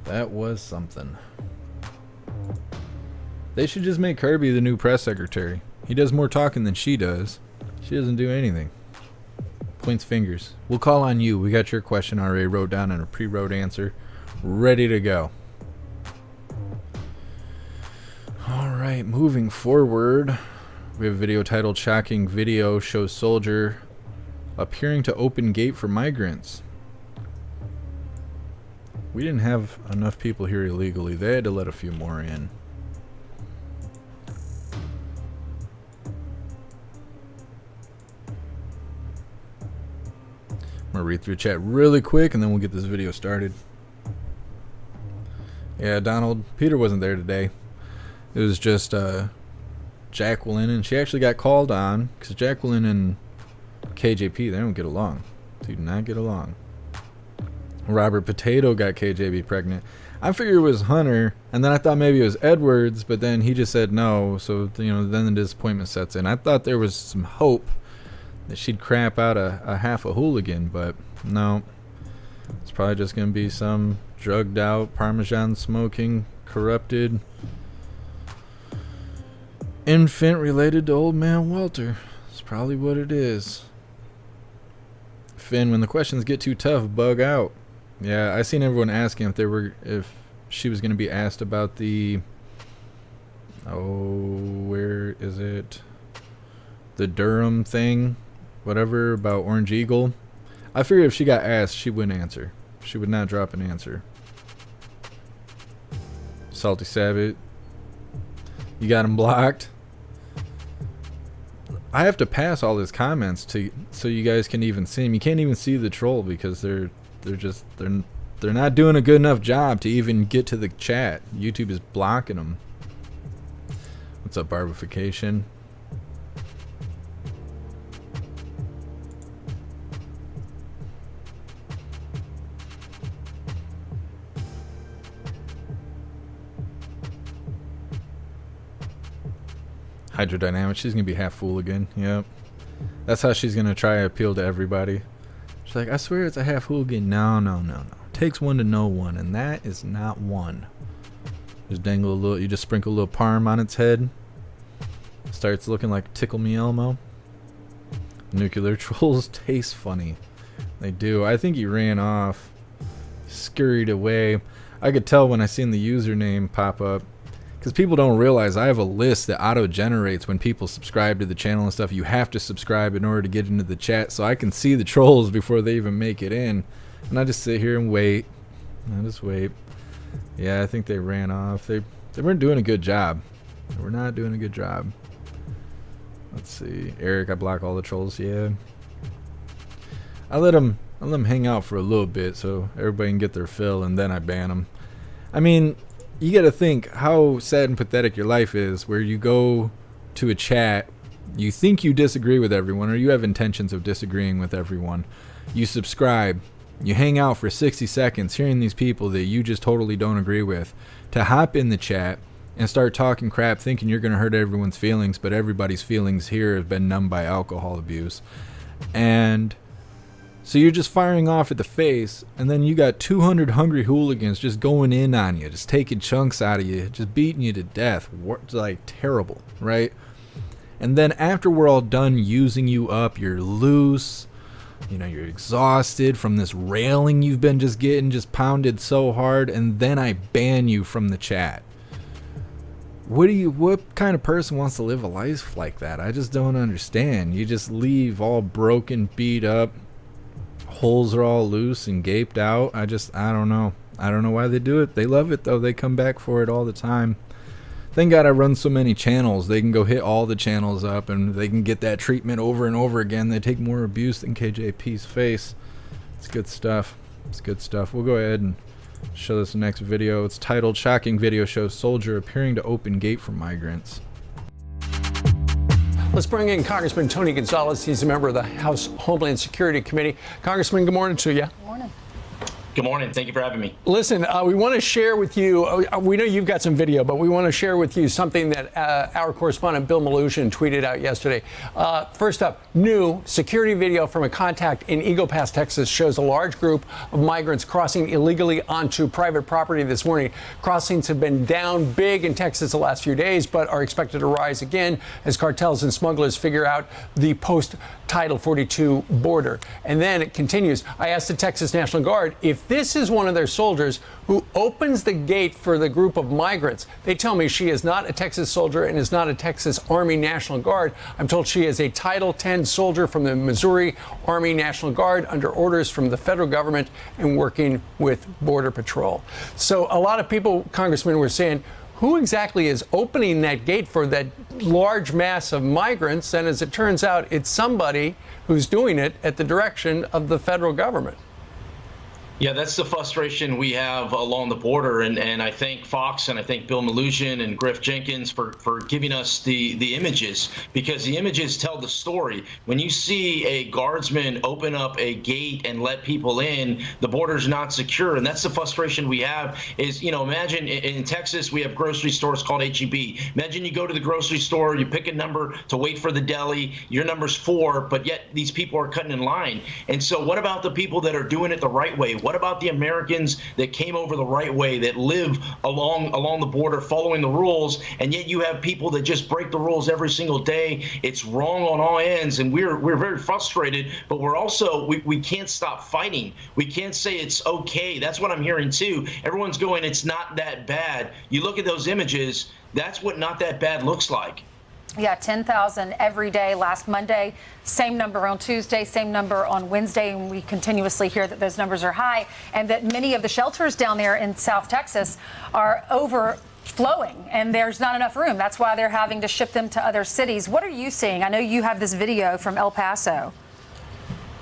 That was something. They should just make Kirby the new press secretary. He does more talking than she does. She doesn't do anything. Points fingers. We'll call on you. We got your question already wrote down in a pre-wrote answer. Ready to go. Alright, moving forward. We have a video titled Shocking Video Shows Soldier Appearing to Open Gate for Migrants. We didn't have enough people here illegally. They had to let a few more in. I'm gonna read through chat really quick and then we'll get this video started. Yeah, Donald, Peter wasn't there today. It was just Jacqueline, and she actually got called on because Jacqueline and KJP, they don't get along. They do not get along. Robert Potato got KJB pregnant. I figured it was Hunter, and then I thought maybe it was Edwards, but then he just said no, so then the disappointment sets in. I thought there was some hope that she'd crap out a half a hooligan, but no. It's probably just going to be some drugged out, Parmesan smoking, corrupted infant related to old man Walter. That's probably what it is. Finn, when the questions get too tough, bug out. Yeah, I seen everyone asking if she was going to be asked about the where is it? The Durham thing, whatever, about Orange Eagle. I figured if she got asked, she wouldn't answer. She would not drop an answer. Salty Sabbath, you got him blocked. I have to pass all his comments so you guys can even see him. You can't even see the troll because they're not doing a good enough job to even get to the chat. YouTube is blocking them. What's up, Barbification? Hydrodynamics. She's going to be half hooligan. Yep. That's how she's going to try to appeal to everybody. She's like, I swear it's a half hooligan. No. Takes one to know one, and that is not one. Just dangle a little, you just sprinkle a little parm on its head. Starts looking like Tickle Me Elmo. Nuclear trolls taste funny. They do. I think he ran off. Scurried away. I could tell when I seen the username pop up. Because people don't realize I have a list that auto-generates when people subscribe to the channel and stuff. You have to subscribe in order to get into the chat. So I can see the trolls before they even make it in. And I just sit here and wait. I just wait. Yeah, I think they ran off. They weren't doing a good job. They were not doing a good job. Let's see. Eric, I block all the trolls. Yeah. I let them hang out for a little bit so everybody can get their fill, and then I ban them. I mean, you got to think how sad and pathetic your life is, where you go to a chat, you think you disagree with everyone, or you have intentions of disagreeing with everyone. You subscribe. You hang out for 60 seconds hearing these people that you just totally don't agree with, to hop in the chat and start talking crap thinking you're going to hurt everyone's feelings, but everybody's feelings here have been numbed by alcohol abuse. And so you're just firing off at the face, and then you got 200 hungry hooligans just going in on you, just taking chunks out of you, just beating you to death. Like, terrible, right? And then after we're all done using you up, you're loose. You know, you're exhausted from this railing you've been just getting just pounded so hard, and then I ban you from the chat. What kind of person wants to live a life like that? I just don't understand. You just leave all broken, beat up, holes are all loose and gaped out. I don't know. I don't know why they do it. They love it though. They come back for it all the time. Thank God I run so many channels. They can go hit all the channels up and they can get that treatment over and over again. They take more abuse than KJP's face. It's good stuff. It's good stuff. We'll go ahead and show this next video. It's titled Shocking Video Shows Soldier Appearing to Open Gate for Migrants. Let's bring in Congressman Tony Gonzalez. He's a member of the House Homeland Security Committee. Congressman, good morning to you. Good morning. Good morning. Thank you for having me. Listen, we want to share with you, we know you've got some video, but we want to share with you something that our correspondent Bill Malutian tweeted out yesterday. First up, new security video from a contact in Eagle Pass, Texas shows a large group of migrants crossing illegally onto private property this morning. Crossings have been down big in Texas the last few days, but are expected to rise again as cartels and smugglers figure out the post-Title 42 border. And then it continues. I asked the Texas National Guard if this is one of their soldiers who opens the gate for the group of migrants. They tell me she is not a Texas soldier and is not a Texas Army National Guard. I'm told she is a Title 10 soldier from the Missouri Army National Guard under orders from the federal government and working with Border Patrol. So a lot of people, Congressman, were saying, who exactly is opening that gate for that large mass of migrants? And as it turns out, it's somebody who's doing it at the direction of the federal government. Yeah, that's the frustration we have along the border, and I thank Fox and I thank Bill Malutian and Griff Jenkins for giving us the images, because the images tell the story. When you see a guardsman open up a gate and let people in, the border's not secure, and that's the frustration we have. Is, you know, imagine in Texas we have grocery stores called H-E-B. Imagine you go to the grocery store, you pick a number to wait for the deli, your number's 4, but yet these people are cutting in line. And so what about the people that are doing it the right way? What about the Americans that came over the right way, that live along the border following the rules, and yet you have people that just break the rules every single day? It's wrong on all ends, and we're very frustrated, but we're also, we can't stop fighting. We can't say it's okay. That's what I'm hearing too. Everyone's going, it's not that bad. You look at those images, that's what not that bad looks like. Yeah, 10,000 every day last Monday, same number on Tuesday, same number on Wednesday, and we continuously hear that those numbers are high and that many of the shelters down there in South Texas are overflowing and there's not enough room. That's why they're having to ship them to other cities. What are you seeing? I know you have this video from El Paso.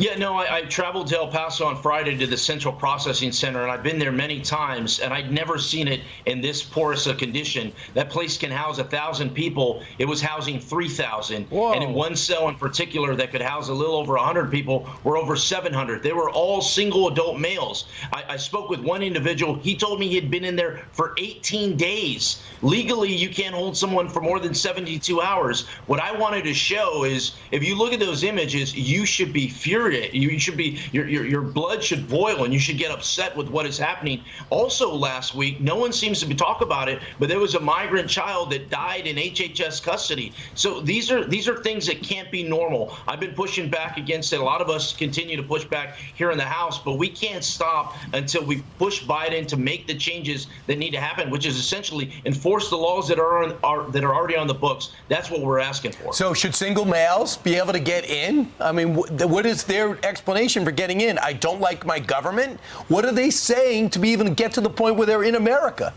Yeah, no, I traveled to El Paso on Friday to the Central Processing Center, and I've been there many times, and I'd never seen it in this porous a condition. That place can house 1,000 people. It was housing 3,000. And in one cell in particular that could house a little over 100 people were over 700. They were all single adult males. I spoke with one individual. He told me he had been in there for 18 days. Legally, you can't hold someone for more than 72 hours. What I wanted to show is, if you look at those images, you should be furious. You should be, your blood should boil, and you should get upset with what is happening. Also last week, no one seems to talk about it, but there was a migrant child that died in HHS custody. So these are things that can't be normal. I've been pushing back against it. A lot of us continue to push back here in the House, but we can't stop until we push Biden to make the changes that need to happen, which is essentially enforce the laws that are already on the books. That's what we're asking for. So should single males be able to get in? I mean, what is their explanation for getting in? I don't like my government. What are they saying to be even get to the point where they're in America?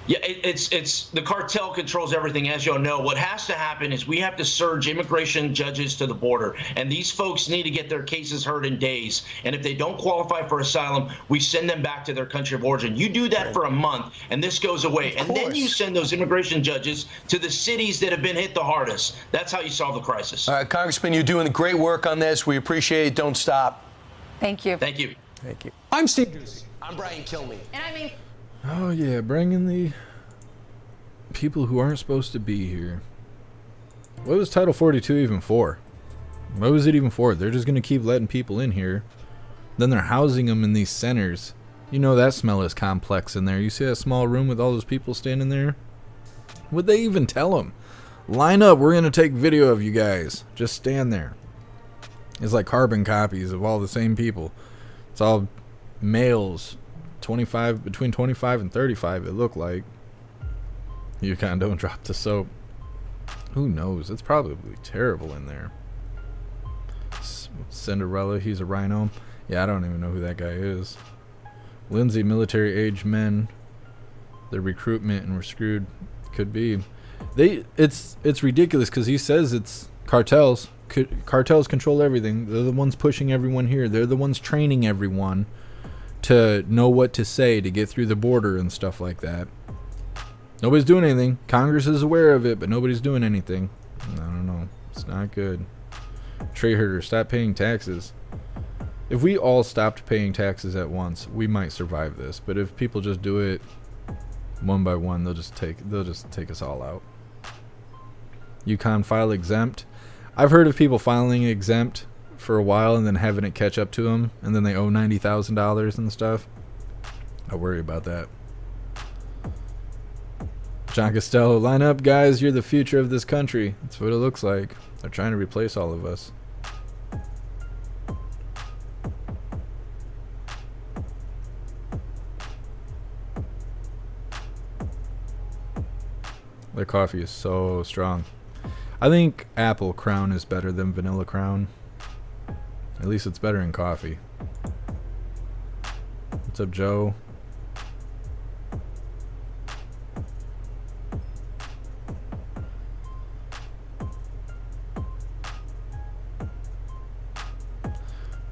Yeah, it's the cartel controls everything, as you'll know. What has to happen is we have to surge immigration judges to the border, and these folks need to get their cases heard in days. And if they don't qualify for asylum, we send them back to their country of origin. You do that for a month, and this goes away. And then you send those immigration judges to the cities that have been hit the hardest. That's how you solve the crisis. All right, Congressman, you're doing great work on this. We appreciate it. Don't stop. Thank you. Thank you. Thank you. I'm Steve Doocy. I'm Brian Kilmeade. And I mean, oh yeah, bringing the people who aren't supposed to be here. What was Title 42 even for? What was it even for? They're just going to keep letting people in here. Then they're housing them in these centers. You know that smell is complex in there. You see that small room with all those people standing there? Would they even tell them? Line up, we're going to take video of you guys. Just stand there. It's like carbon copies of all the same people. It's all males, between 25 and 35 it looked like. You kind of don't drop the soap. Who knows? It's probably terrible in there. Cinderella, he's a rhino. Yeah, I don't even know who that guy is. Lindsay, military-age men. The recruitment and we're screwed. Could be. It's ridiculous because he says it's cartels. Cartels control everything. They're the ones pushing everyone here. They're the ones training everyone to know what to say to get through the border and stuff like that. Nobody's doing anything. Congress is aware of it, but nobody's doing anything. I don't know. It's not good. Tree herders, stop paying taxes. If we all stopped paying taxes at once, we might survive this. But if people just do it one by one, they'll just take us all out. Yukon file exempt. I've heard of people filing exempt for a while and then having it catch up to them, and then they owe $90,000 and stuff. I worry about that. John Costello, line up, guys. You're the future of this country. That's what it looks like. They're trying to replace all of us. Their coffee is so strong. I think Apple Crown is better than Vanilla Crown. At least it's better in coffee. What's up, Joe?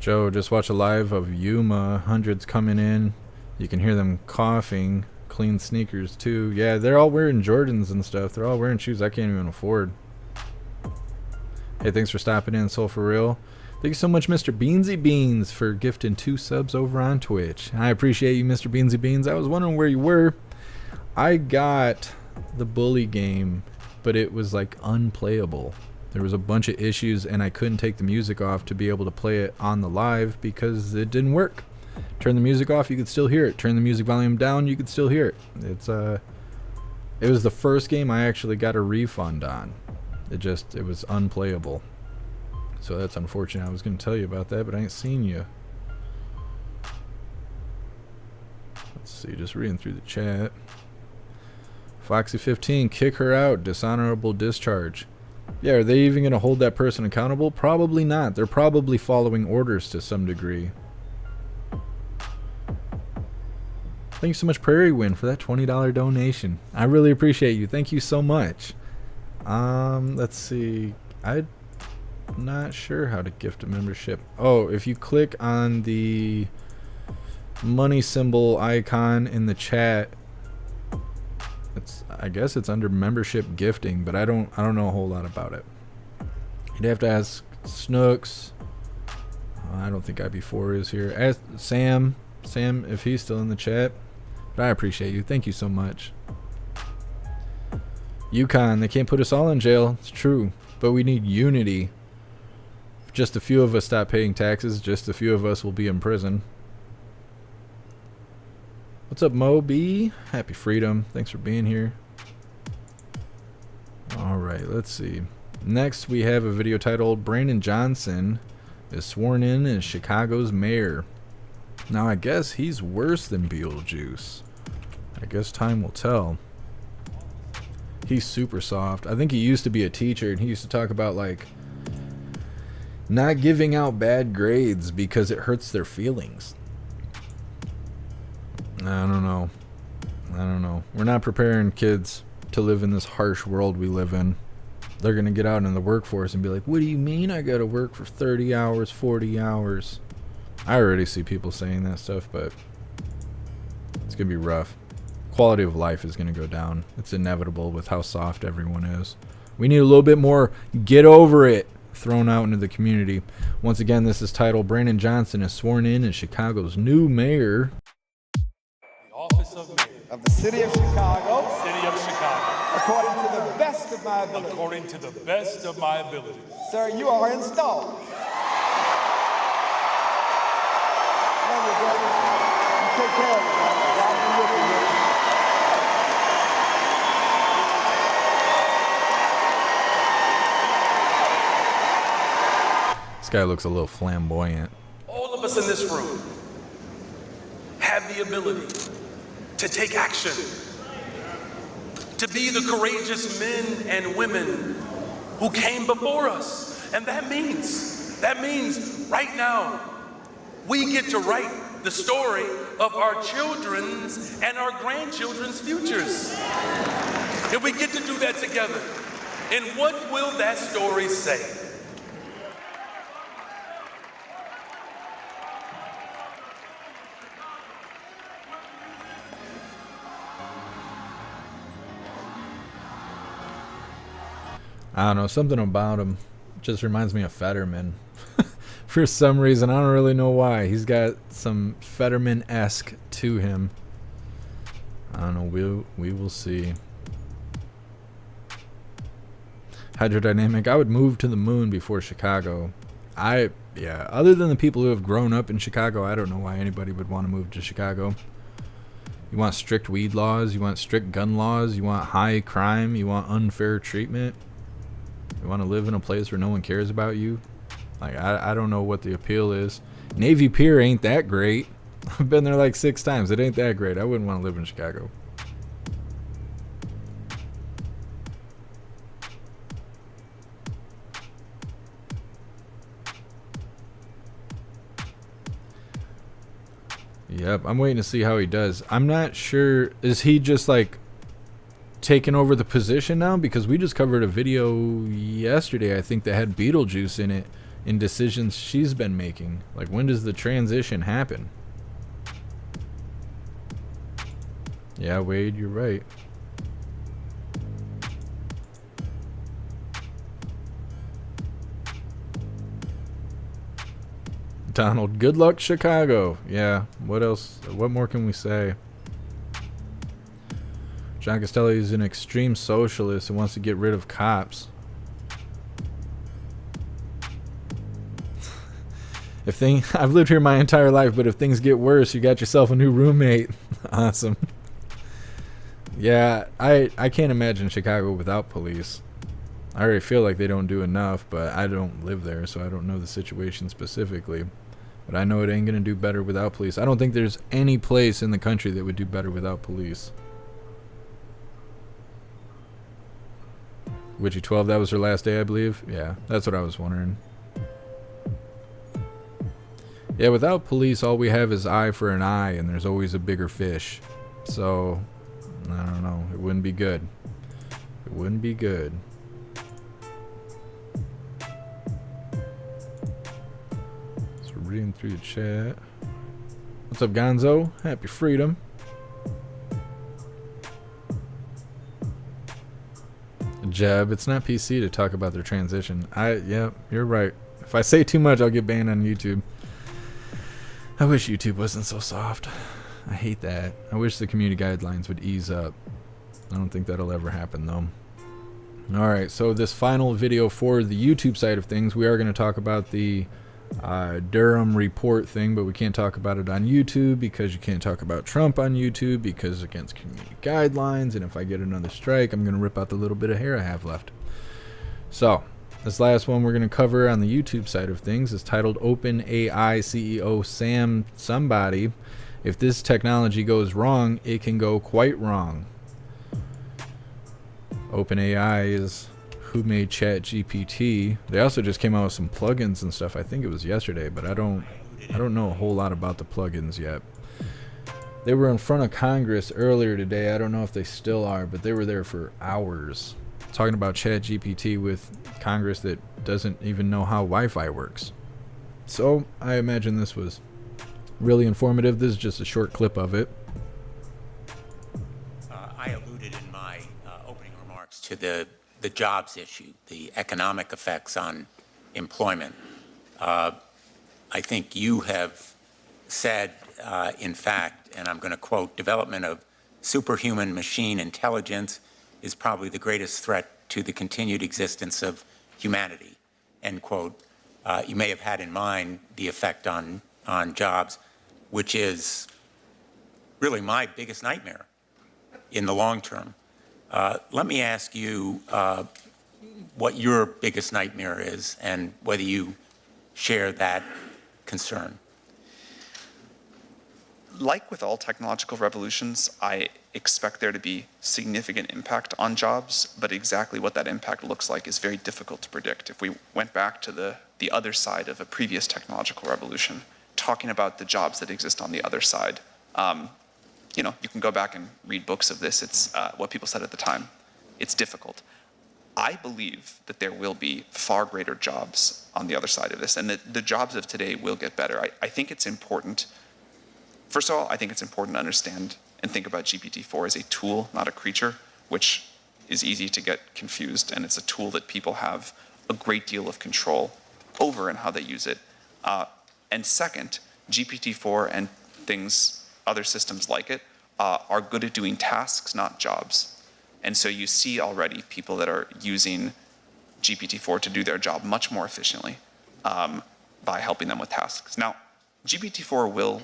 Joe, just watch a live of Yuma. Hundreds coming in. You can hear them coughing. Clean sneakers too. Yeah, they're all wearing Jordans and stuff. They're all wearing shoes I can't even afford. Hey, thanks for stopping in, Soul For Real. Thank you so much, Mr. Beansy Beans, for gifting 2 subs over on Twitch. I appreciate you, Mr. Beansy Beans. I was wondering where you were. I got the bully game, but it was like unplayable. There was a bunch of issues and I couldn't take the music off to be able to play it on the live because it didn't work. Turn the music off, you could still hear it. Turn the music volume down, you could still hear it. It was the first game I actually got a refund on. It was unplayable. So that's unfortunate. I was going to tell you about that, but I ain't seen you. Let's see, just reading through the chat. Foxy15, kick her out, dishonorable discharge. Yeah, are they even going to hold that person accountable? Probably not. They're probably following orders to some degree. Thank you so much, Prairie Wind, for that $20 donation. I really appreciate you. Thank you so much. Let's see. not sure how to gift a membership. Oh, if you click on the money symbol icon in the chat, I guess it's under membership gifting, but I don't know a whole lot about it. You'd have to ask Snooks. I don't think IB4 is here. Ask Sam if he's still in the chat. But I appreciate you. Thank you so much. Yukon, they can't put us all in jail. It's true. But we need unity. If just a few of us stop paying taxes, just a few of us will be in prison. What's up, Mo B? Happy freedom. Thanks for being here. Alright, let's see. Next, we have a video titled Brandon Johnson is sworn in as Chicago's mayor. Now, I guess he's worse than Beetlejuice. I guess time will tell. He's super soft. I think he used to be a teacher, and he used to talk about, like, not giving out bad grades because it hurts their feelings. I don't know. We're not preparing kids to live in this harsh world we live in. They're going to get out in the workforce and be like, what do you mean I got to work for 30 hours, 40 hours? I already see people saying that stuff, but it's going to be rough. Quality of life is going to go down. It's inevitable with how soft everyone is. We need a little bit more get over it thrown out into the community. Once again, this is titled Brandon Johnson is sworn in as Chicago's new mayor. Office of Mayor of the City of Chicago. According to the best of my ability. According to the best of my ability. Sir, you are installed. Love you, brother. You take care of it, brother. God be with you. This guy looks a little flamboyant. All of us in this room have the ability to take action, to be the courageous men and women who came before us. And that means right now, we get to write the story of our children's and our grandchildren's futures. And we get to do that together. And what will that story say? I don't know, something about him just reminds me of Fetterman. For some reason, I don't really know why. He's got some Fetterman-esque to him. I don't know, we will see. Hydrodynamic, I would move to the moon before Chicago. Yeah, other than the people who have grown up in Chicago, I don't know why anybody would want to move to Chicago. You want strict weed laws, you want strict gun laws, you want high crime, you want unfair treatment. You want to live in a place where no one cares about you? Like, I don't know what the appeal is. Navy Pier ain't that great. I've been there like 6 times. It ain't that great. I wouldn't want to live in Chicago. Yep, I'm waiting to see how he does. I'm not sure. Is he just like taking over the position now? Because we just covered a video yesterday, I think, that had Beetlejuice in it, in decisions she's been making. Like, when does the transition happen? Yeah, Wade, you're right. Donald, good luck, Chicago. Yeah, what else? What more can we say? John Costello is an extreme socialist and wants to get rid of cops. I've lived here my entire life, but if things get worse, you got yourself a new roommate. Awesome. Yeah, I can't imagine Chicago without police. I already feel like they don't do enough, but I don't live there, so I don't know the situation specifically. But I know it ain't gonna do better without police. I don't think there's any place in the country that would do better without police. Witchy 12, that was her last day, I believe. Yeah, that's what I was wondering. Yeah, without police, all we have is eye for an eye, and there's always a bigger fish. So, I don't know. It wouldn't be good. It wouldn't be good. reading through the chat. What's up, Gonzo? Happy freedom. Jeb, it's not PC to talk about their transition. Yeah, you're right. If I say too much, I'll get banned on YouTube. I wish YouTube wasn't so soft. I hate that. I wish the community guidelines would ease up. I don't think that'll ever happen, though. Alright, so this final video for the YouTube side of things, we are going to talk about the Durham report thing, but we can't talk about it on YouTube because you can't talk about Trump on YouTube because it's against community guidelines, and if I get another strike, I'm going to rip out the little bit of hair I have left. So, this last one we're going to cover on the YouTube side of things is titled OpenAI CEO Sam Somebody. If this technology goes wrong, it can go quite wrong. OpenAI is who made ChatGPT. They also just came out with some plugins and stuff. I think it was yesterday, but I don't know a whole lot about the plugins yet. They were in front of Congress earlier today. I don't know if they still are, but they were there for hours talking about ChatGPT with Congress that doesn't even know how Wi-Fi works. So I imagine this was really informative. This is just a short clip of it. I alluded in my opening remarks to the jobs issue, the economic effects on employment. I think you have said, in fact, and I'm going to quote, development of superhuman machine intelligence is probably the greatest threat to the continued existence of humanity, end quote. You may have had in mind the effect on jobs, which is really my biggest nightmare in the long term. Let me ask you what your biggest nightmare is and whether you share that concern. Like with all technological revolutions, I expect there to be significant impact on jobs, but exactly what that impact looks like is very difficult to predict. If we went back to the other side of a previous technological revolution, talking about the jobs that exist on the other side, you know, you can go back and read books of this. It's what people said at the time. It's difficult. I believe that there will be far greater jobs on the other side of this, and that the jobs of today will get better. I think it's important. First of all, I think it's important to understand and think about GPT-4 as a tool, not a creature, which is easy to get confused, and it's a tool that people have a great deal of control over and how they use it. And second, GPT-4 and other systems like it, are good at doing tasks, not jobs. And so you see already people that are using GPT-4 to do their job much more efficiently by helping them with tasks. Now, GPT-4 will,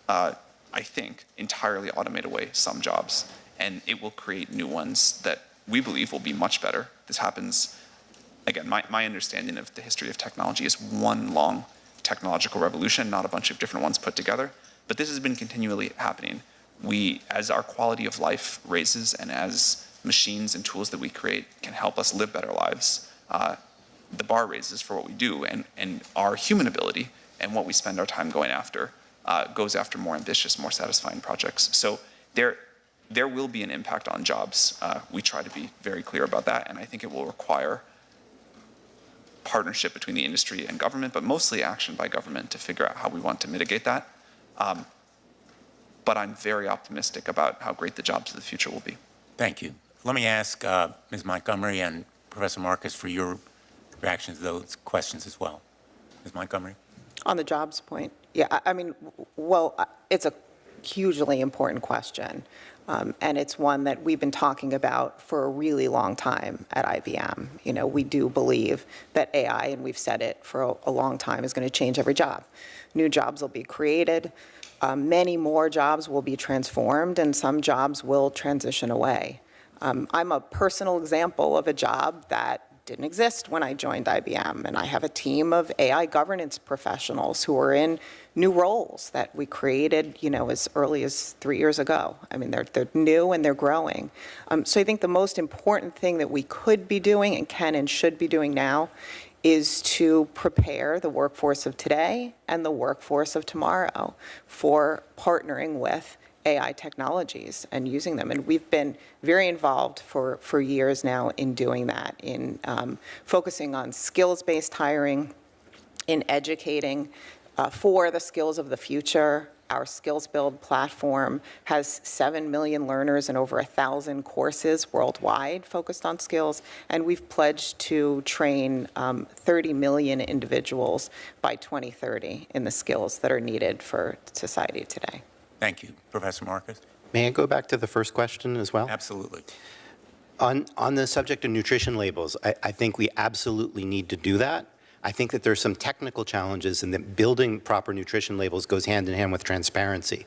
I think, entirely automate away some jobs, and it will create new ones that we believe will be much better. This happens, again, my understanding of the history of technology is one long technological revolution, not a bunch of different ones put together. But this has been continually happening. As our quality of life raises and as machines and tools that we create can help us live better lives, the bar raises for what we do, and our human ability and what we spend our time going after goes after more ambitious, more satisfying projects. So there will be an impact on jobs. We try to be very clear about that, and I think it will require partnership between the industry and government, but mostly action by government to figure out how we want to mitigate that. But I'm very optimistic about how great the jobs of the future will be. Thank you. Let me ask Ms. Montgomery and Professor Marcus for your reaction to those questions as well. Ms. Montgomery? On the jobs point, yeah, I mean, well, it's a hugely important question, and it's one that we've been talking about for a really long time at IBM. You know, we do believe that AI, and we've said it for a long time, is going to change every job. New jobs will be created, many more jobs will be transformed, and some jobs will transition away. I'm a personal example of a job that didn't exist when I joined IBM, and I have a team of AI governance professionals who are in new roles that we created, you know, as early as 3 years ago. I mean, they're new and they're growing. So I think the most important thing that we could be doing and can and should be doing now is to prepare the workforce of today and the workforce of tomorrow for partnering with AI technologies and using them. And we've been very involved for years now in doing that, in focusing on skills-based hiring, in educating For the skills of the future, our Skills Build platform has 7 million learners and over 1,000 courses worldwide focused on skills, and we've pledged to train 30 million individuals by 2030 in the skills that are needed for society today. Thank you. Professor Marcus? May I go back to the first question as well? Absolutely. On the subject of nutrition labels, I think we absolutely need to do that. I think that there's some technical challenges and that building proper nutrition labels goes hand in hand with transparency.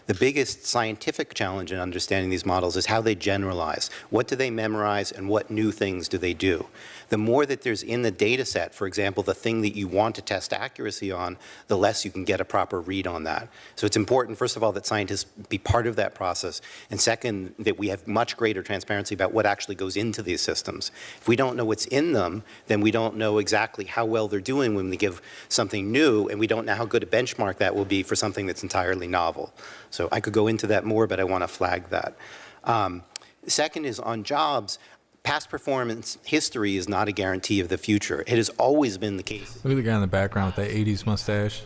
The biggest scientific challenge in understanding these models is how they generalize. What do they memorize and what new things do they do? The more that there's in the data set, for example, the thing that you want to test accuracy on, the less you can get a proper read on that. So it's important, first of all, that scientists be part of that process, and second, that we have much greater transparency about what actually goes into these systems. If we don't know what's in them, then we don't know exactly how well they're doing when we give something new, and we don't know how good a benchmark that will be for something that's entirely novel. So I could go into that more, but I want to flag that. Second is on jobs. Past performance history is not a guarantee of the future. It has always been the case. Look at the guy in the background with that 80s mustache.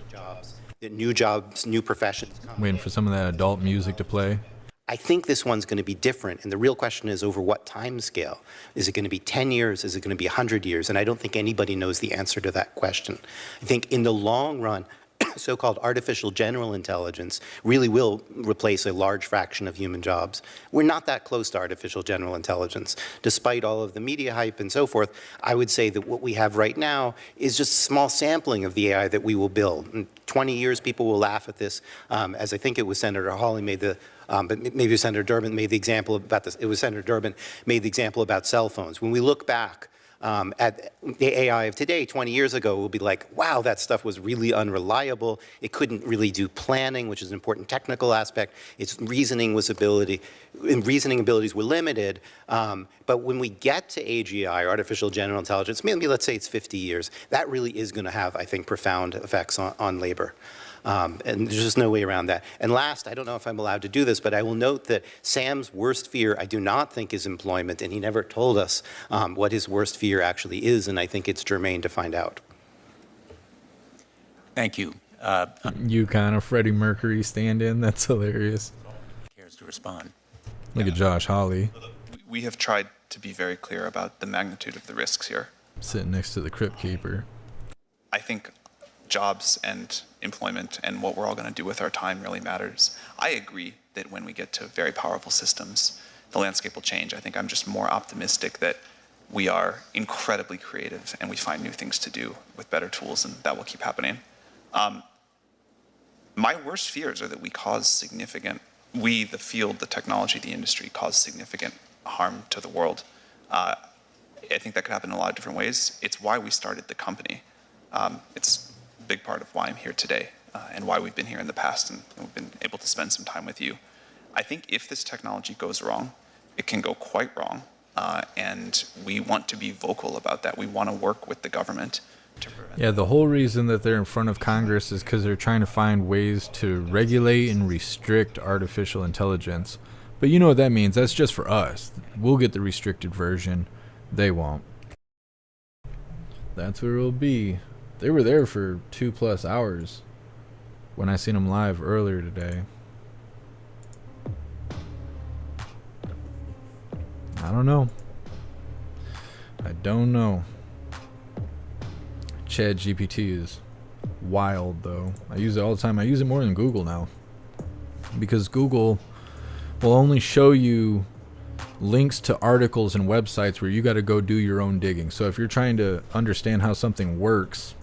New jobs, new professions. Waiting for some of that adult music to play. I think this one's going to be different, and the real question is over what time scale. Is it going to be 10 years? Is it going to be 100 years? And I don't think anybody knows the answer to that question. I think in the long run, so-called artificial general intelligence really will replace a large fraction of human jobs. We're not that close to artificial general intelligence. Despite all of the media hype and so forth, I would say that what we have right now is just a small sampling of the AI that we will build. In 20 years, people will laugh at this, as I think it was Senator Hawley made the but maybe Senator Durbin made the example about this. It was Senator Durbin made the example about cell phones. When we look back at the AI of today, 20 years ago, we'll be like, wow, that stuff was really unreliable. It couldn't really do planning, which is an important technical aspect. Its reasoning abilities were limited. But when we get to AGI, artificial general intelligence, maybe let's say it's 50 years, that really is going to have, I think, profound effects on labor. And there's just no way around that. And last, I don't know if I'm allowed to do this, but I will note that Sam's worst fear, I do not think, is employment, and he never told us what his worst fear actually is, and I think it's germane to find out. Thank you. You kind of Freddie Mercury stand-in? That's hilarious. Cares to respond? Look at Josh Hawley. We have tried to be very clear about the magnitude of the risks here. Sitting next to the Crypt Keeper. I think jobs and employment and what we're all going to do with our time really matters. I agree that when we get to very powerful systems, the landscape will change. I think I'm just more optimistic that we are incredibly creative and we find new things to do with better tools, and that will keep happening. My worst fears are that we, the field, the technology, the industry, cause significant harm to the world. I think that could happen in a lot of different ways. It's why we started the company. It's big part of why I'm here today and why we've been here in the past and we've been able to spend some time with you. I think if this technology goes wrong, it can go quite wrong, and we want to be vocal about that. We want to work with the government to prevent. Yeah, the whole reason that they're in front of Congress is because they're trying to find ways to regulate and restrict artificial intelligence. But you know what that means. That's just for us. We'll get the restricted version. They won't. That's where it'll be. They were there for 2+ hours when I seen them live earlier today. I don't know. I don't know. ChatGPT is wild, though. I use it all the time. I use it more than Google now, because Google will only show you links to articles and websites where you got to go do your own digging. So if you're trying to understand how something works,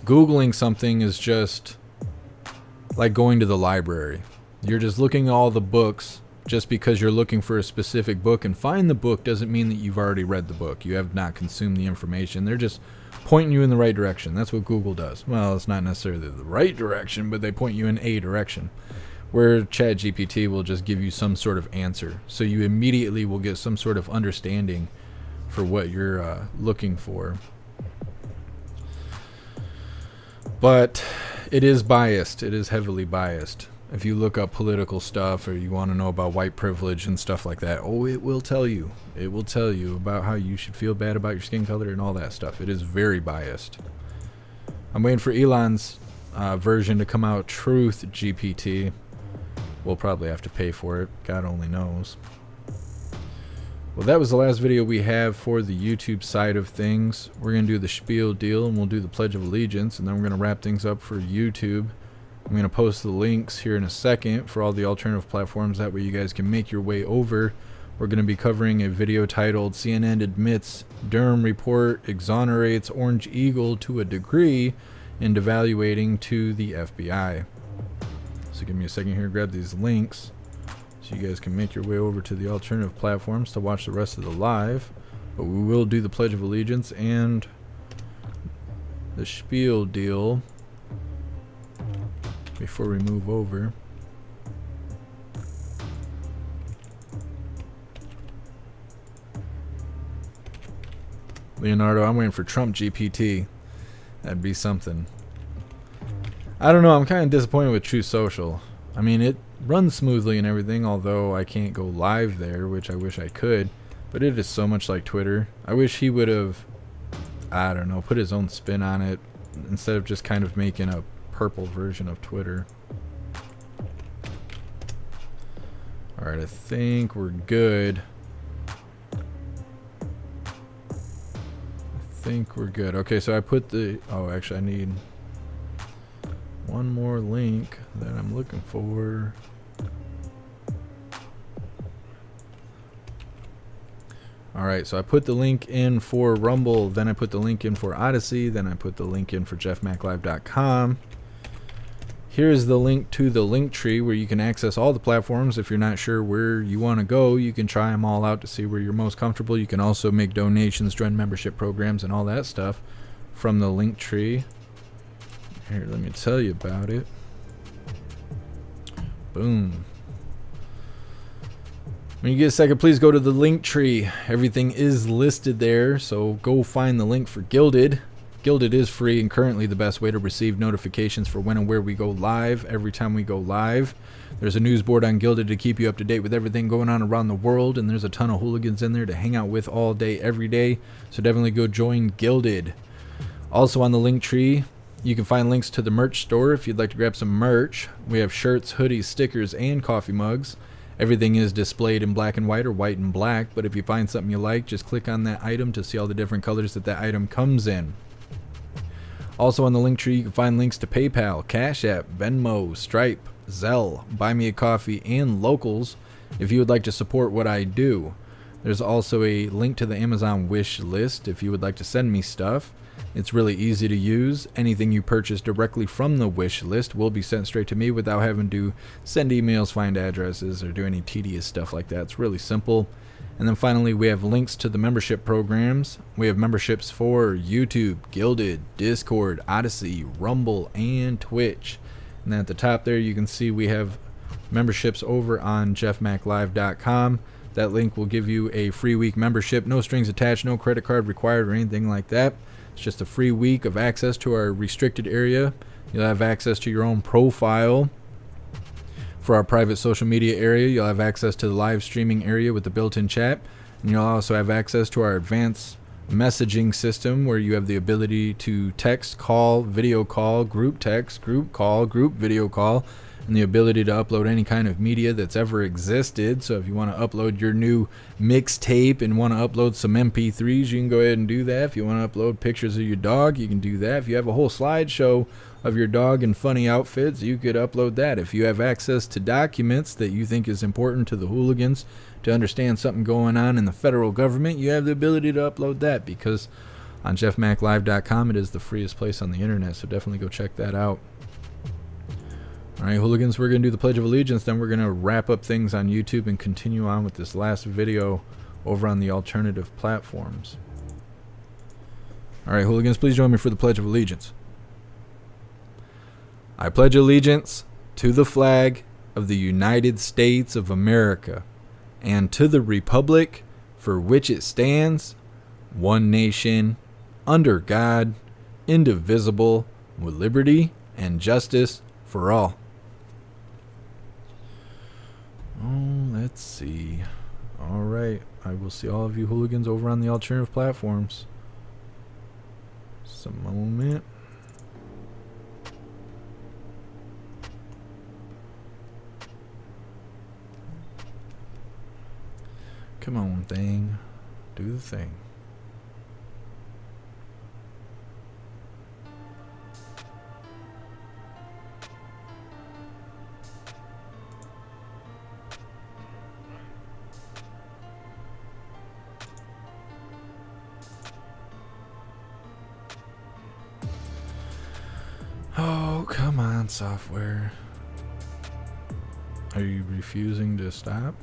Googling something is just like going to the library. You're just looking at all the books. Just because you're looking for a specific book and find the book doesn't mean that you've already read the book. You have not consumed the information. They're just pointing you in the right direction. That's what Google does. Well, it's not necessarily the right direction, but they point you in a direction. Where ChatGPT will just give you some sort of answer. So you immediately will get some sort of understanding for what you're looking for. But it is biased. It is heavily biased. If you look up political stuff or you want to know about white privilege and stuff like that, it will tell you. It will tell you about how you should feel bad about your skin color and all that stuff. It is very biased. I'm waiting for Elon's version to come out, Truth GPT. We'll probably have to pay for it. God only knows. Well, that was the last video we have for the YouTube side of things. We're going to do the spiel deal, and we'll do the Pledge of Allegiance, and then we're going to wrap things up for YouTube. I'm going to post the links here in a second for all the alternative platforms. That way you guys can make your way over. We're going to be covering a video titled CNN Admits Durham Report Exonerates Orange Eagle to a Degree in Devaluating to the FBI. So give me a second here, grab these links so you guys can make your way over to the alternative platforms to watch the rest of the live. But we will do the Pledge of Allegiance and the spiel deal before we move over. Leonardo, I'm waiting for Trump GPT. That'd be something. I don't know, I'm kind of disappointed with Truth Social. I mean, it runs smoothly and everything, although I can't go live there, which I wish I could. But it is so much like Twitter. I wish he would have, I don't know, put his own spin on it instead of just kind of making a purple version of Twitter. Alright, I think we're good. Okay, so I put the, oh, actually I need one more link that I'm looking for. Alright, so I put the link in for Rumble, then I put the link in for Odyssey, then I put the link in for jeffmaclive.com. Here's the link to the link tree where you can access all the platforms. If you're not sure where you want to go, you can try them all out to see where you're most comfortable. You can also make donations, join membership programs, and all that stuff from the link tree. Here, let me tell you about it. Boom. When you get a second, please go to the link tree. Everything is listed there, so go find the link for Gilded. Gilded is free and currently the best way to receive notifications for when and where we go live every time we go live. There's a news board on Gilded to keep you up to date with everything going on around the world, and there's a ton of hooligans in there to hang out with all day, every day. So definitely go join Gilded. Also on the link tree, you can find links to the merch store if you'd like to grab some merch. We have shirts, hoodies, stickers, and coffee mugs. Everything is displayed in black and white or white and black, but if you find something you like, just click on that item to see all the different colors that item comes in. Also on the link tree, you can find links to PayPal, Cash App, Venmo, Stripe, Zelle, Buy Me a Coffee, and Locals if you would like to support what I do. There's also a link to the Amazon wish list if you would like to send me stuff. It's really easy to use. Anything you purchase directly from the wish list will be sent straight to me without having to send emails, find addresses, or do any tedious stuff like that. It's really simple. And then finally, we have links to the membership programs. We have memberships for YouTube, Gilded, Discord, Odyssey, Rumble, and Twitch. And then at the top there, you can see we have memberships over on jeffmaclive.com. That link will give you a free week membership. No strings attached, no credit card required or anything like that. It's just a free week of access to our restricted area. You'll have access to your own profile. For our private social media area, you'll have access to the live streaming area with the built-in chat. And you'll also have access to our advanced messaging system where you have the ability to text, call, video call, group text, group call, group video call, and the ability to upload any kind of media that's ever existed. So if you want to upload your new mixtape and want to upload some MP3s, you can go ahead and do that. If you want to upload pictures of your dog, you can do that. If you have a whole slideshow of your dog in funny outfits, you could upload that. If you have access to documents that you think is important to the hooligans to understand something going on in the federal government, you have the ability to upload that, because on jeffmaclive.com it is the freest place on the internet, so definitely go check that out. Alright, hooligans, we're going to do the Pledge of Allegiance, then we're going to wrap up things on YouTube and continue on with this last video over on the alternative platforms. Alright, hooligans, please join me for the Pledge of Allegiance. I pledge allegiance to the flag of the United States of America and to the republic for which it stands, one nation, under God, indivisible, with liberty and justice for all. Oh, let's see. All right. I will see all of you hooligans over on the alternative platforms. Just a moment. Come on, thing. Do the thing. Oh, come on, software. Are you refusing to stop?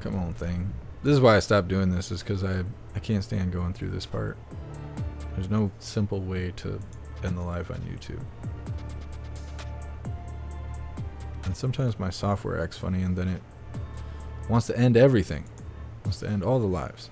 Come on, thing. This is why I stopped doing this, is because I can't stand going through this part. There's no simple way to end the live on YouTube. And sometimes my software acts funny and then it wants to end everything. Wants to end all the lives.